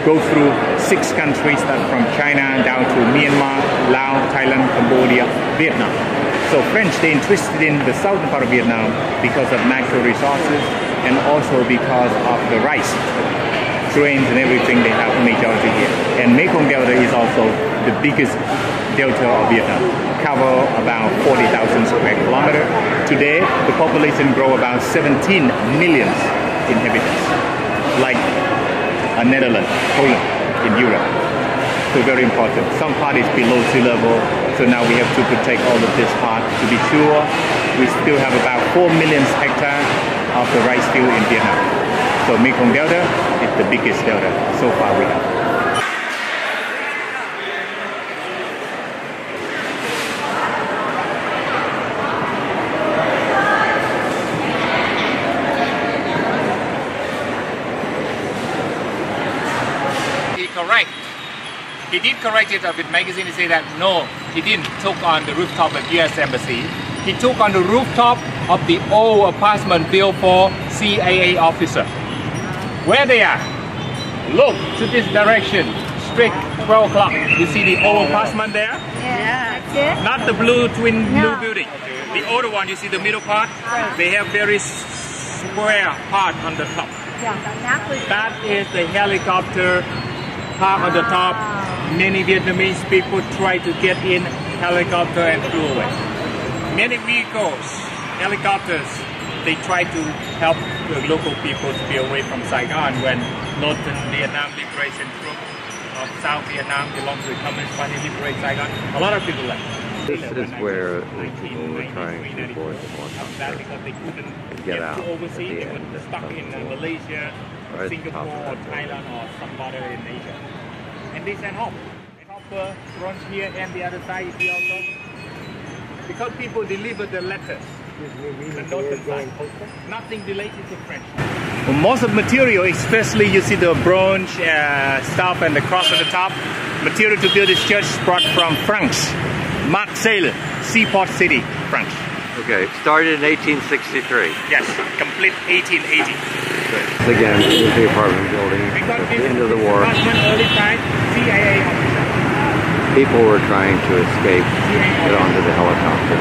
Go through 6 countries, start from China down to Myanmar, Laos, Thailand, Cambodia, Vietnam. So French, they're interested in the southern part of Vietnam because of natural resources and also because of the rice, grains and everything they have majority here. And Mekong Delta is also the biggest delta of Vietnam, cover about 40,000 square kilometers. Today, the population grow about 17 million inhabitants, like Netherlands, Poland in Europe. So very important. Some part is below sea level, so now we have to protect all of this part to be sure. We still have about 4 million hectares of the rice field in Vietnam. So Mekong Delta is the biggest delta so far we have. Correct. He did correct it with magazine. He said that no, he didn't took on the rooftop of U.S. Embassy. He took on the rooftop of the old apartment built for CIA officer. Where they are? Look to this direction, straight 12 o'clock. You see the old apartment there? Yeah. Not the blue twin blue building. The older one, you see the middle part? They have very square part on the top. That is the helicopter park on the top. Many Vietnamese people try to get in helicopter and flew away. Many vehicles, helicopters, they try to help the local people to be away from Saigon when Northern Vietnam Liberation Group of South Vietnam belongs to the Communist Party liberate Saigon. A lot of people left. This is where the people were trying to board the water to get out at the end. Stuck in Malaysia, Singapore, or Thailand, or somebody in Asia. And they sent home. Hopper runs here and the other side is also. Because people deliver the letters. The northern side. Nothing related to French. Well, most of the material, especially you see the bronze stuff and the cross on the top, material to build this church is brought from France. Marseille, seaport city, France. Okay, started in 1863. Yes, complete 1880. Again, this is the apartment building at the end of the war. Early time, CIA officer. People were trying to escape, get onto the helicopter.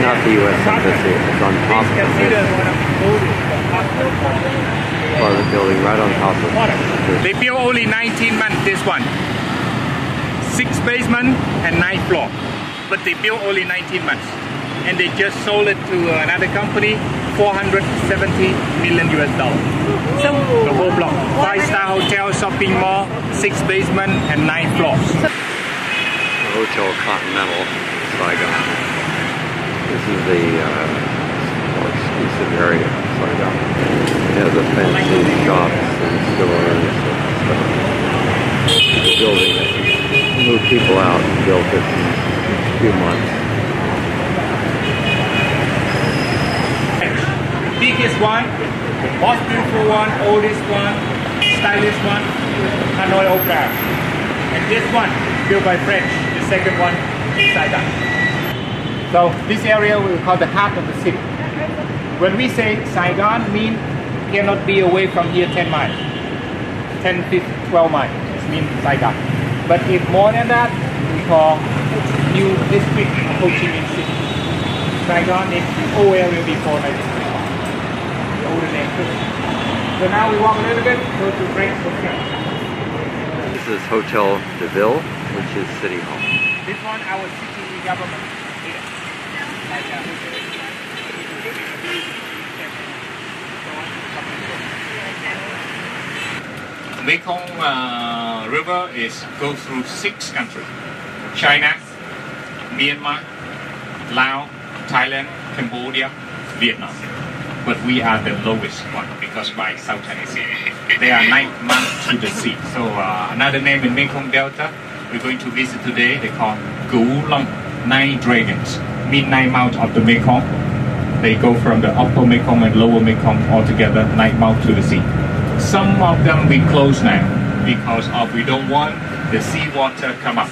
not the U.S. Embassy. It's on top of it. Part of the building, right on top of it. They built only 19 months, this one. 6 basement and 9 floor. But they built only 19 months. And they just sold it to another company, $470 million US. So the whole block. 5-star hotel, shopping mall, 6 basement and 9 floors. Hotel Continental, Saigon. This is the more exclusive area of Saigon. It has a fancy shops and stores and stuff. The building that moved people out and built it in a few months. Biggest one, the most beautiful one, oldest one, stylish one, Hanoi Opera. And this one, built by French, the second one in Saigon. So this area we call the heart of the city. When we say Saigon, mean cannot be away from here 10 miles. 10, 15, 12 miles, it means Saigon. But if more than that, we call new district of Ho Chi Minh City. Saigon is the old area before 1945. The older name too. So now we walk a little bit, go to Frank's Hotel. This is Hotel de Ville, which is City Hall. This one, our city government here. Mekong River goes through 6 countries: China, Myanmar, Laos, Thailand, Cambodia, Vietnam. But we are the lowest one because by South China Sea. They are 9 months to the sea. So another name in Mekong Delta we're going to visit today, they call Gu Long, 9 dragons, mean 9 mouths of the Mekong. They go from the upper Mekong and lower Mekong altogether, 9 mouths to the sea. Some of them we close now because we don't want the seawater come up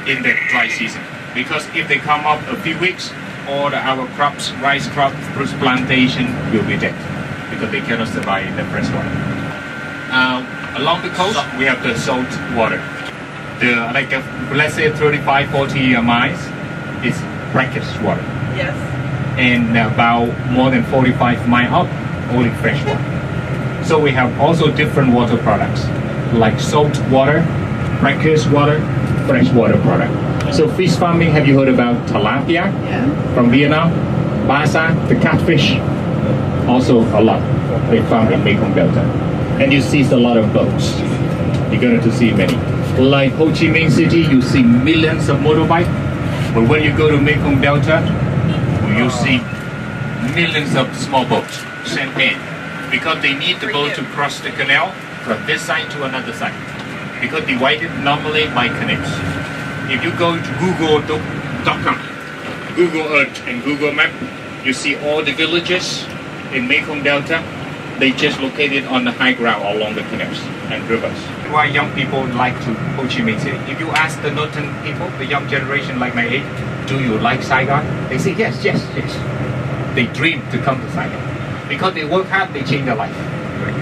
in the dry season. Because if they come up a few weeks, all our crops, rice crops, fruit plantation will be dead because they cannot survive in the fresh water. Along the coast, we have the salt water. Let's say 35, 40 miles is brackish water. Yes. And about more than 45 miles up, only fresh water. So we have also different water products like salt water, brackish water, fresh water product. So fish farming, have you heard about tilapia? Yeah. From Vietnam? Basa, the catfish, also a lot. They farm in Mekong Delta. And you see a lot of boats. You're going to see many. Like Ho Chi Minh City, you see millions of motorbikes. But when you go to Mekong Delta, you see millions of small boats, champagne. Because they need the boat to cross the canal from this side to another side. Because divided normally by canals. If you go to Google.com, Google Earth and Google Map, you see all the villages in Mekong Delta. They just located on the high ground along the canals and rivers. Why young people like to Ho Chi Minh City? If you ask the northern people, the young generation like my age, do you like Saigon? They say yes, yes, yes. They dream to come to Saigon. Because they work hard, they change their life.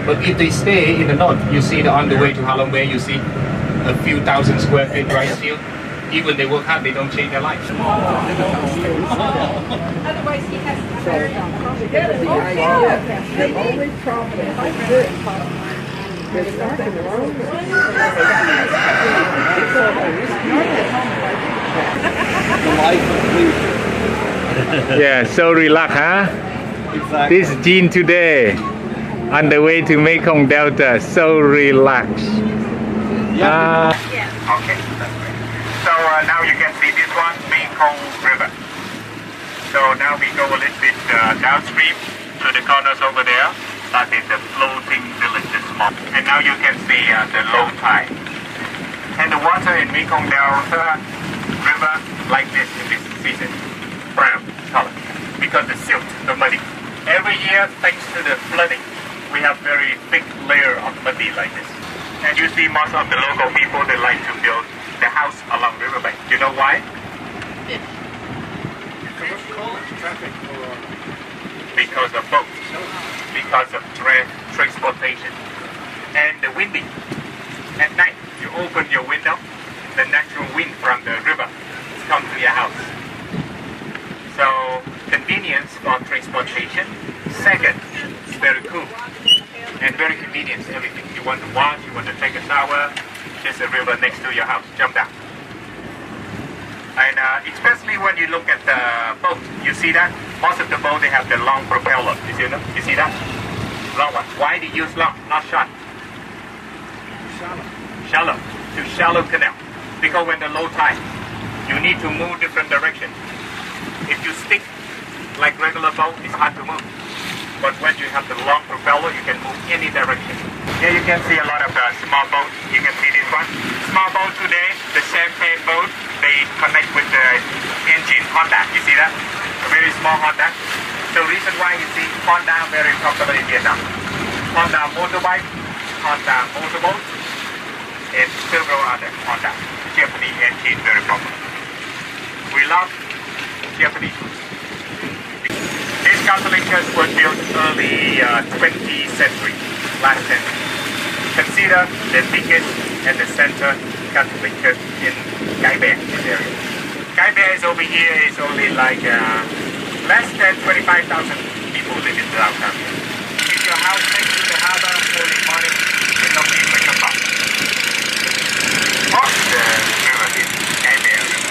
But if they stay in the north, you see on the way to Halong Bay, you see a few thousand square feet rice field. Even they work hard, they don't change their life. Otherwise, he has to marry. The only problem is this. It's not the road. Yeah, so relaxed, huh? Exactly. This Jean today, on the way to Mekong Delta, so relaxed. Okay, that's great. So now you can see this one, Mekong River. So now we go a little bit downstream to the corners over there. That is the floating villages map. And now you can see the low tide. And the water in Mekong Delta River like this in this season, brown color, because the silt, the muddy. Every year, thanks to the flooding, we have very thick layer of muddy like this. And you see most of the local people, they like to build the house along the riverbank. You know why? Because of boats, because of transportation, and the windy. At night, you open your window, the natural wind from the river comes to your house. for transportation. Second, it's very cool and very convenient. Everything you want to wash, you want to take a shower, there's a river next to your house. Jump down. And especially when you look at the boat, you see that most of the boat they have the long propeller. You see that? Long one. Why do you use long, not short? Shallow. To shallow canal. Because when the low tide, you need to move different direction. If you stick like regular boat, it's hard to move. But when you have the long propeller, you can move any direction. Here you can see a lot of small boats. You can see this one. Small boat today, the champagne boat, they connect with the engine Honda. You see that? A very small Honda. The reason why you see Honda very popular in Vietnam. Honda motorbike, Honda motorboat, and several other Honda. Japanese engine very popular. We love Japanese. These Catholic church was built early 20th century, last century. Consider the biggest and the center Catholic church in Cái Bè, this area. Cái Bè is over here, is only like less than 25,000 people live in downtown. If your house next to the harbor early morning, you don't need to come up. Off the river is Cái Bè River.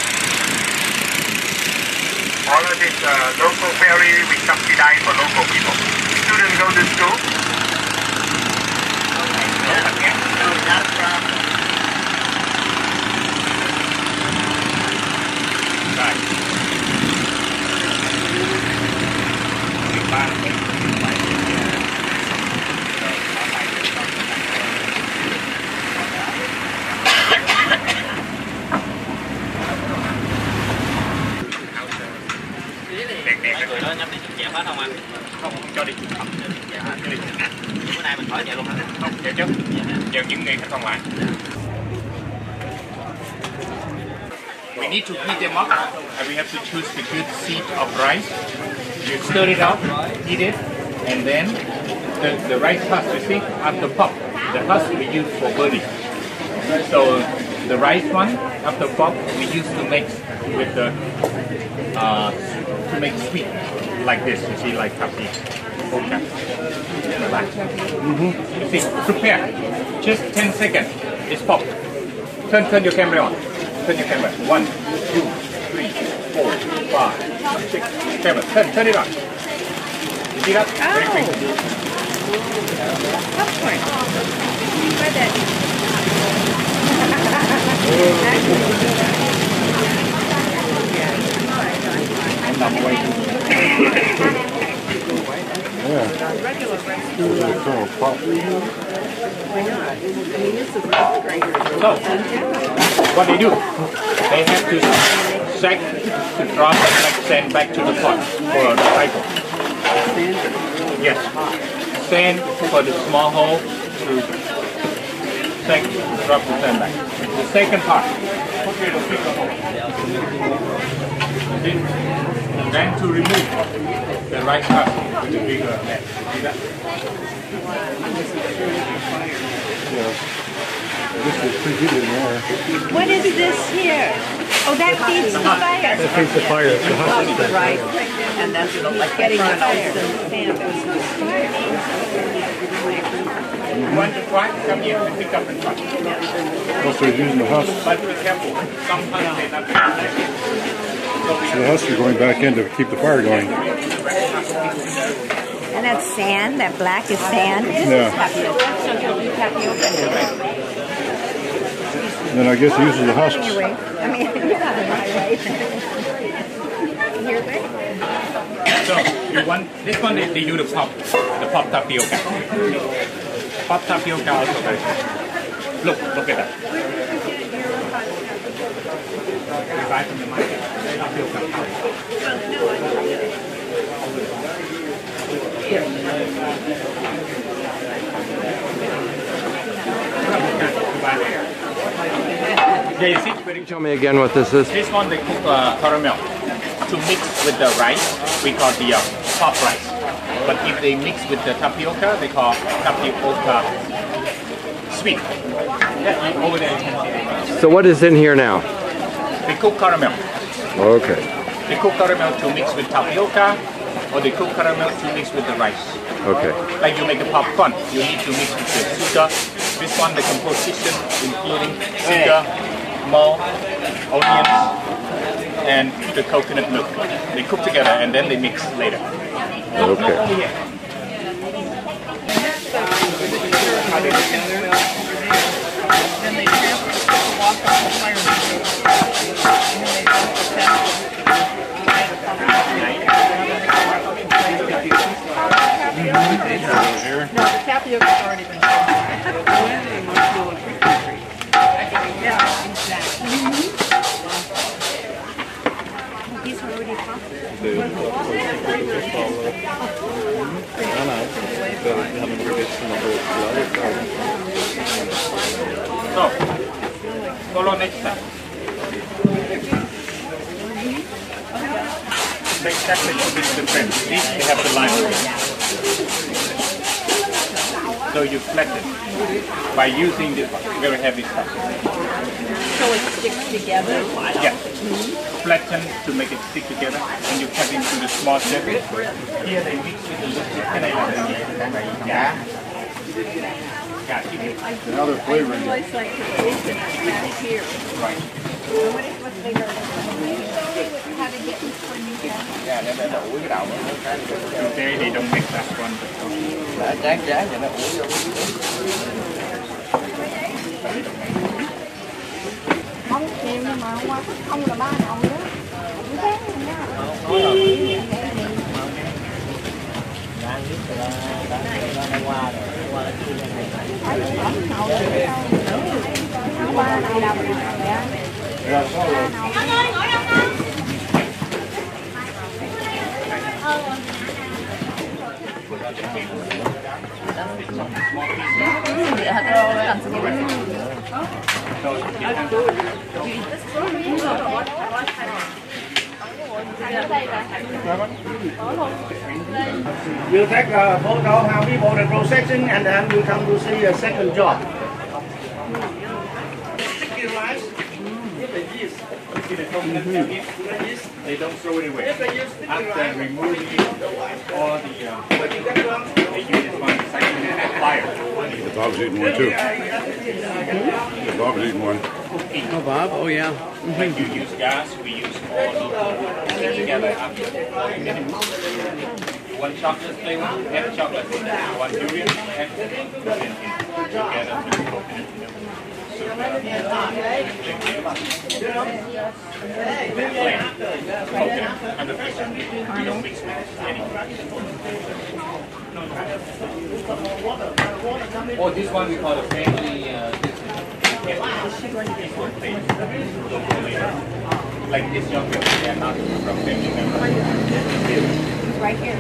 All of this local ferry we subsidize for local people. Students go to school. Okay. No, not a problem. Right. Không cho đi học. Bữa nay mình hỏi vậy luôn hả? Không, vậy chứ. Giờ những người khách còn lại. We need to heat them up, and we have to choose the good seed of rice. You stir it up, heat it, and then the rice husk, you see, after pop, the husk we use for burning. So the rice one, after pop, we use to mix with the to make sweet like this. You see, like coffee. Okay. You see, prepare. Just 10 seconds. It's pop. Turn your camera on. Turn your camera. 1, 2, 3, 4, 5, 6, 7. Turn it on. You see that? Very quick. Popcorn. Try that. Regular rice. Why not? I mean, this is much greater. So, what they do, they have to sack to drop and like sand back to the pot for the cycle. Yes, sand for the small hole to sack, drop the sand back. The second part, and then to remove the rice husk with the bigger net. See that? Yeah. This is preheated more. What is this here? Oh, that feeds the fire. That feeds the fire. The husk is the Right. And that's getting the fire. You want to try? Come here and pick up and try. Also using the husk. But be careful. Sometimes they're not So the husk is going back in to keep the fire going. And that's sand. That black is sand. Yeah. Then I guess he uses the husks. Anyway, I mean, you're not in my way. Your way? So you want this one? They do the pop tapioca. Pop tapioca also very good. Look at that. We buy from the market. Tapioca powder. Yeah, you see? Tell me again what this is. This one they cook caramel to mix with the rice. We call the pop rice. But if they mix with the tapioca, they call tapioca sweet. Yeah, over there you can see. So what is in here now? They cook caramel. Okay. They cook caramel to mix with tapioca, or the cooked caramel to mix with the rice. Okay. Like you make a popcorn, you need to mix with the sugar. This one, the composition, including sugar, malt, onions, and the coconut milk. They cook together and then they mix later. Okay. Then they transfer the walk on the fire. And then they dump the no, the tapioca's already been yeah, exactly. These are already So, follow next step. Make exactly this different. These they have the line. So you flatten by using this very heavy stuff. So it sticks together? Yeah. Flatten to make it stick together, and you cut into the small shape. Here they mix with the liquid. Yeah. Another flavoring. It's like the open back here. Right. Today they don't make that one. không nhiều nhưng mà hôm qua không là 3 đầu nữa. Buổi sáng nha. You take a photo how people are processing and then you come to see a second job. Sticky rice. They don't throw it away. After removing all the they use this one fire. The dog's eating one too. The dog's eating one. Oh, Bob? Oh, yeah. Like you use gas, we use all together after 40 minutes. One chocolate flavor, half chocolate, one durian, and together with coconut milk. Coconut, 100%. You don't mix with anything. Oh, this one we call a family. Like this young girl, they are not from family members. Right here.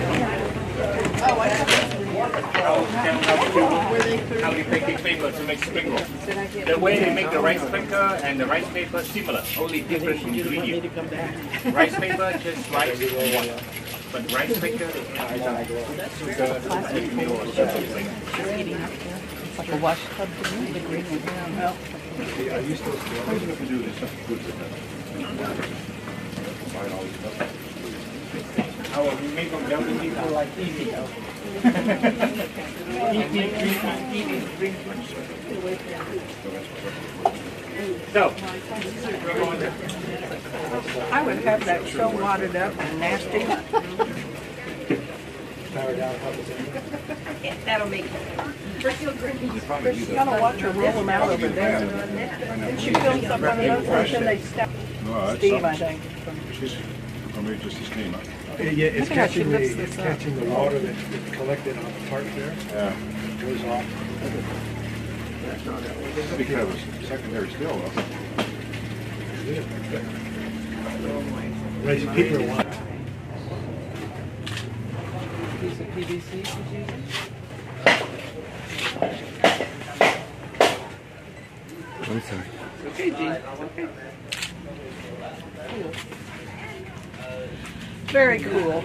How they take paper to make spring roll. The way they make the rice paper and the rice paper similar, only different ingredient. Rice paper just rice or water, but rice paper sugar, Like a wash tub to me, the green one. I used to do this. How we make them young people like eating. Eating. So, I would have that so wadded up and nasty. That'll make it. You gotta watch her roll them out over there. And she fills up one of those and then they step steam, I think. Maybe just the steam. Yeah, it's Look at how she catching lifts the this up. catching the water that's collected on the part there. Yeah. Goes off. Because it's secondary still, though. Rice paper one. Piece of PVC she's using. I'm sorry. Okay, Jean. Okay. Very cool.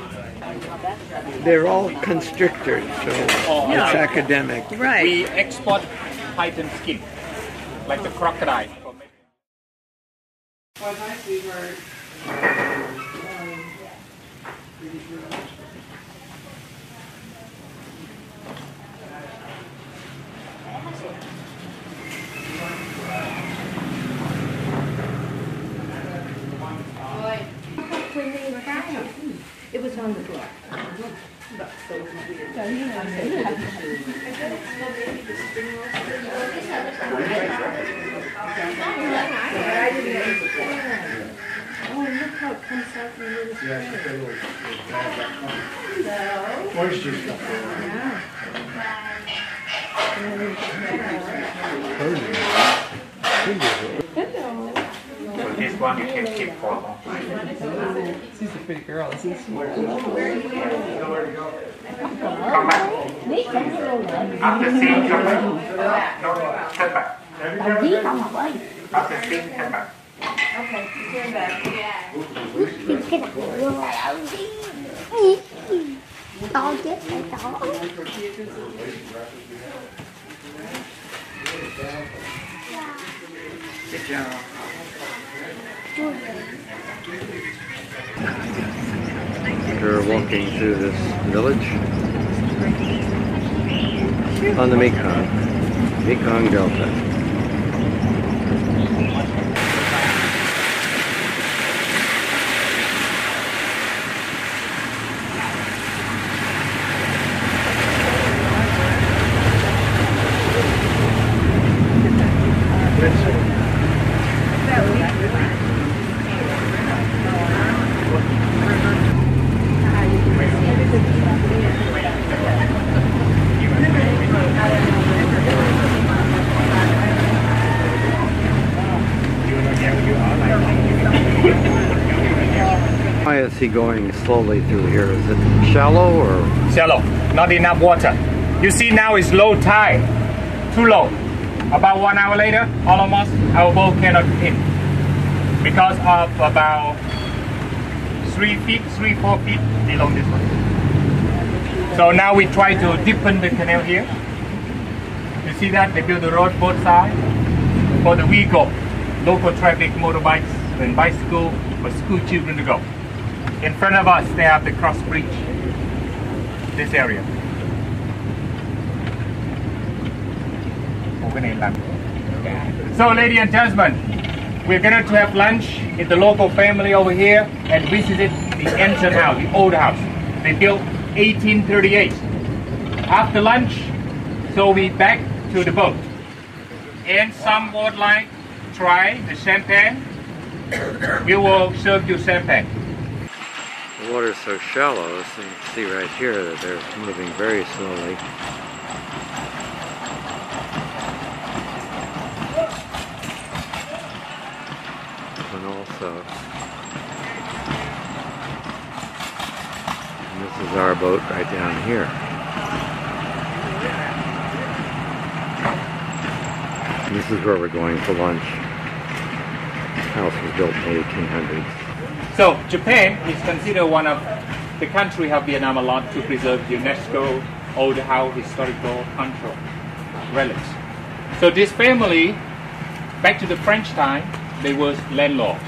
They're all constrictors, so it's academic. Right. we export python skin, like the crocodile. look how it comes out in a little Moisture stuff. So this one you can keep for long. She's a pretty girl, isn't she? Come back. After seeing, come back. No, turn back. After seeing, turn back. Okay, turn back. To chết phải to. Good job. We're walking through this village on the Mekong Delta. Why is he going slowly through here? Is it shallow or? Shallow, not enough water. You see now it's low tide, too low. About 1 hour later, almost our boat cannot in because of about 3 feet, 3-4 feet below this one. So now we try to deepen the canal here. You see that they build the road both sides for the vehicle, local traffic, motorbikes and bicycle for school children to go. In front of us, they have the cross bridge, this area. So, ladies and gentlemen, we're going to have lunch with the local family over here and visited the ancient house, the old house. They built 1838. After lunch, so we back to the boat. And some would like to try the champagne. We will serve you champagne. The water's so shallow, so you can see right here that they're moving very slowly. And also, this is our boat right down here. And this is where we're going for lunch. The house was built in the 1800s. So Japan is considered one of the country have Vietnam a lot to preserve UNESCO old house historical cultural relics. So this family, back to the French time, they were landlords.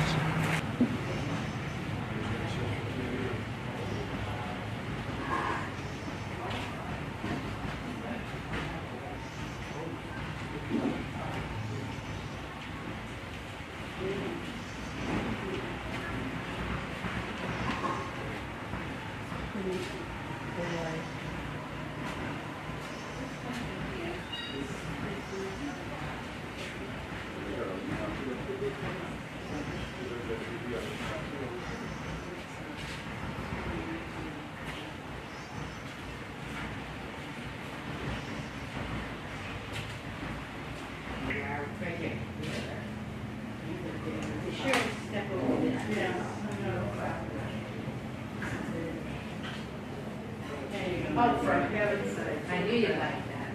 Oh, for heaven's sake. I knew you'd like that.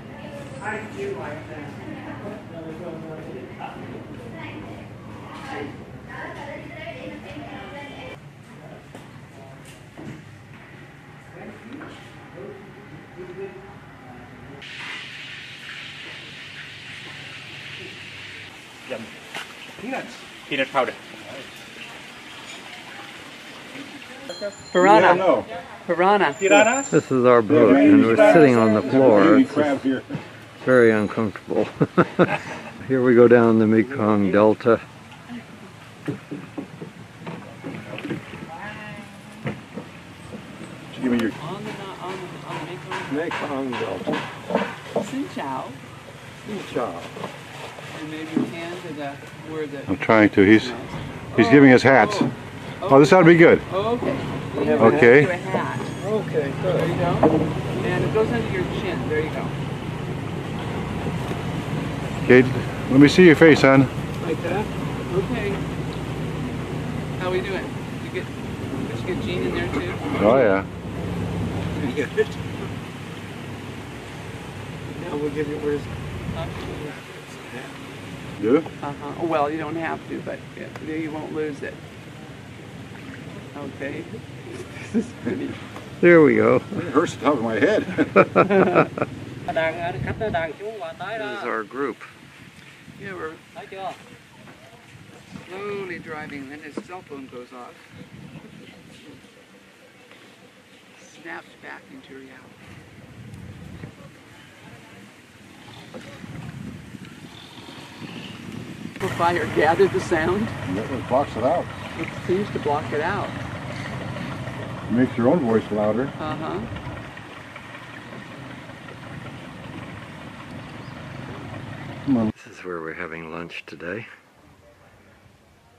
I do like that. Yum. Peanuts. Peanut powder. Piranha. Piranha. Piranhas? This is our boat, and we're sitting on the floor. It's very uncomfortable. Here we go down the Mekong Delta. give me your On the Mekong Delta. Xin chào. Xin chào. And maybe your hand to the where the. I'm trying to. He's giving us hats. Oh, this ought to be good. Okay. Okay. A hat. Okay, good. There you go. And it goes under your chin. There you go. Okay, let me see your face, hon. Like that? Okay. How we doing? Did you get Gene in there too? Oh yeah. Good. Now we'll give you where's. Do? Oh, well, you don't have to, but you won't lose it. Okay. This is pretty. There we go. It hurts the top of my head. This is our group. Yeah, we're slowly driving, then his cell phone goes off. Snaps back into reality. The fire gathered the sound. And that one blocks it out. It seems to block it out. Makes your own voice louder. Uh-huh. Come on. This is where we're having lunch today.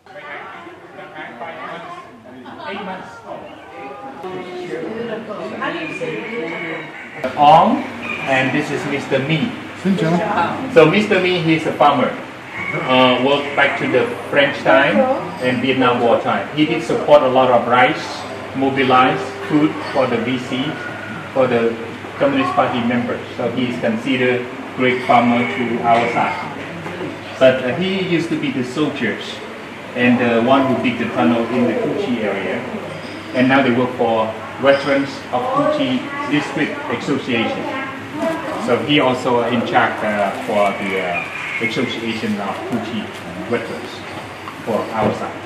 8 months. Ong, and this is Mr. Mi. So Mr. Mi, he's a farmer. Worked back to the French time and Vietnam War time. He did support a lot of rice, mobilized food for the VC, for the Communist Party members. So he is considered great farmer to our side. But he used to be the soldiers and the one who dig the tunnel in the Cu Chi area. And now they work for veterans of Cu Chi District Association. So he also in charge for the Association of Cu Chi veterans for our side.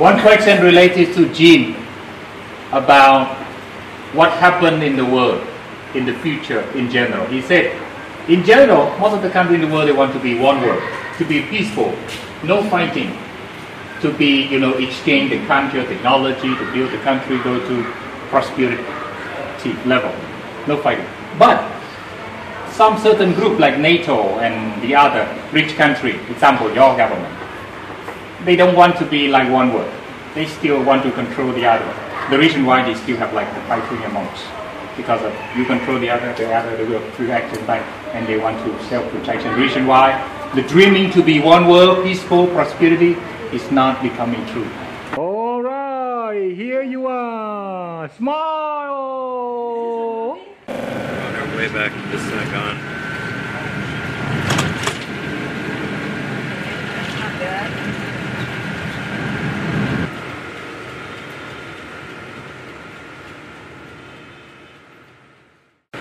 One question related to Gene about what happened in the world in the future in general. He said, in general, most of the countries in the world, they want to be one world, to be peaceful, no fighting, to be, exchange the culture, technology, to build the country, go to prosperity level, no fighting. But some certain group like NATO and the other rich country, example, your government, they don't want to be like one world. They still want to control the other. The reason why they still have like the fighting amongst, because of you control the other they will react back and they want to self-protection. The reason why the dreaming to be one world, peaceful, prosperity is not becoming true. All right, here you are. Smile. On our way back to Saigon.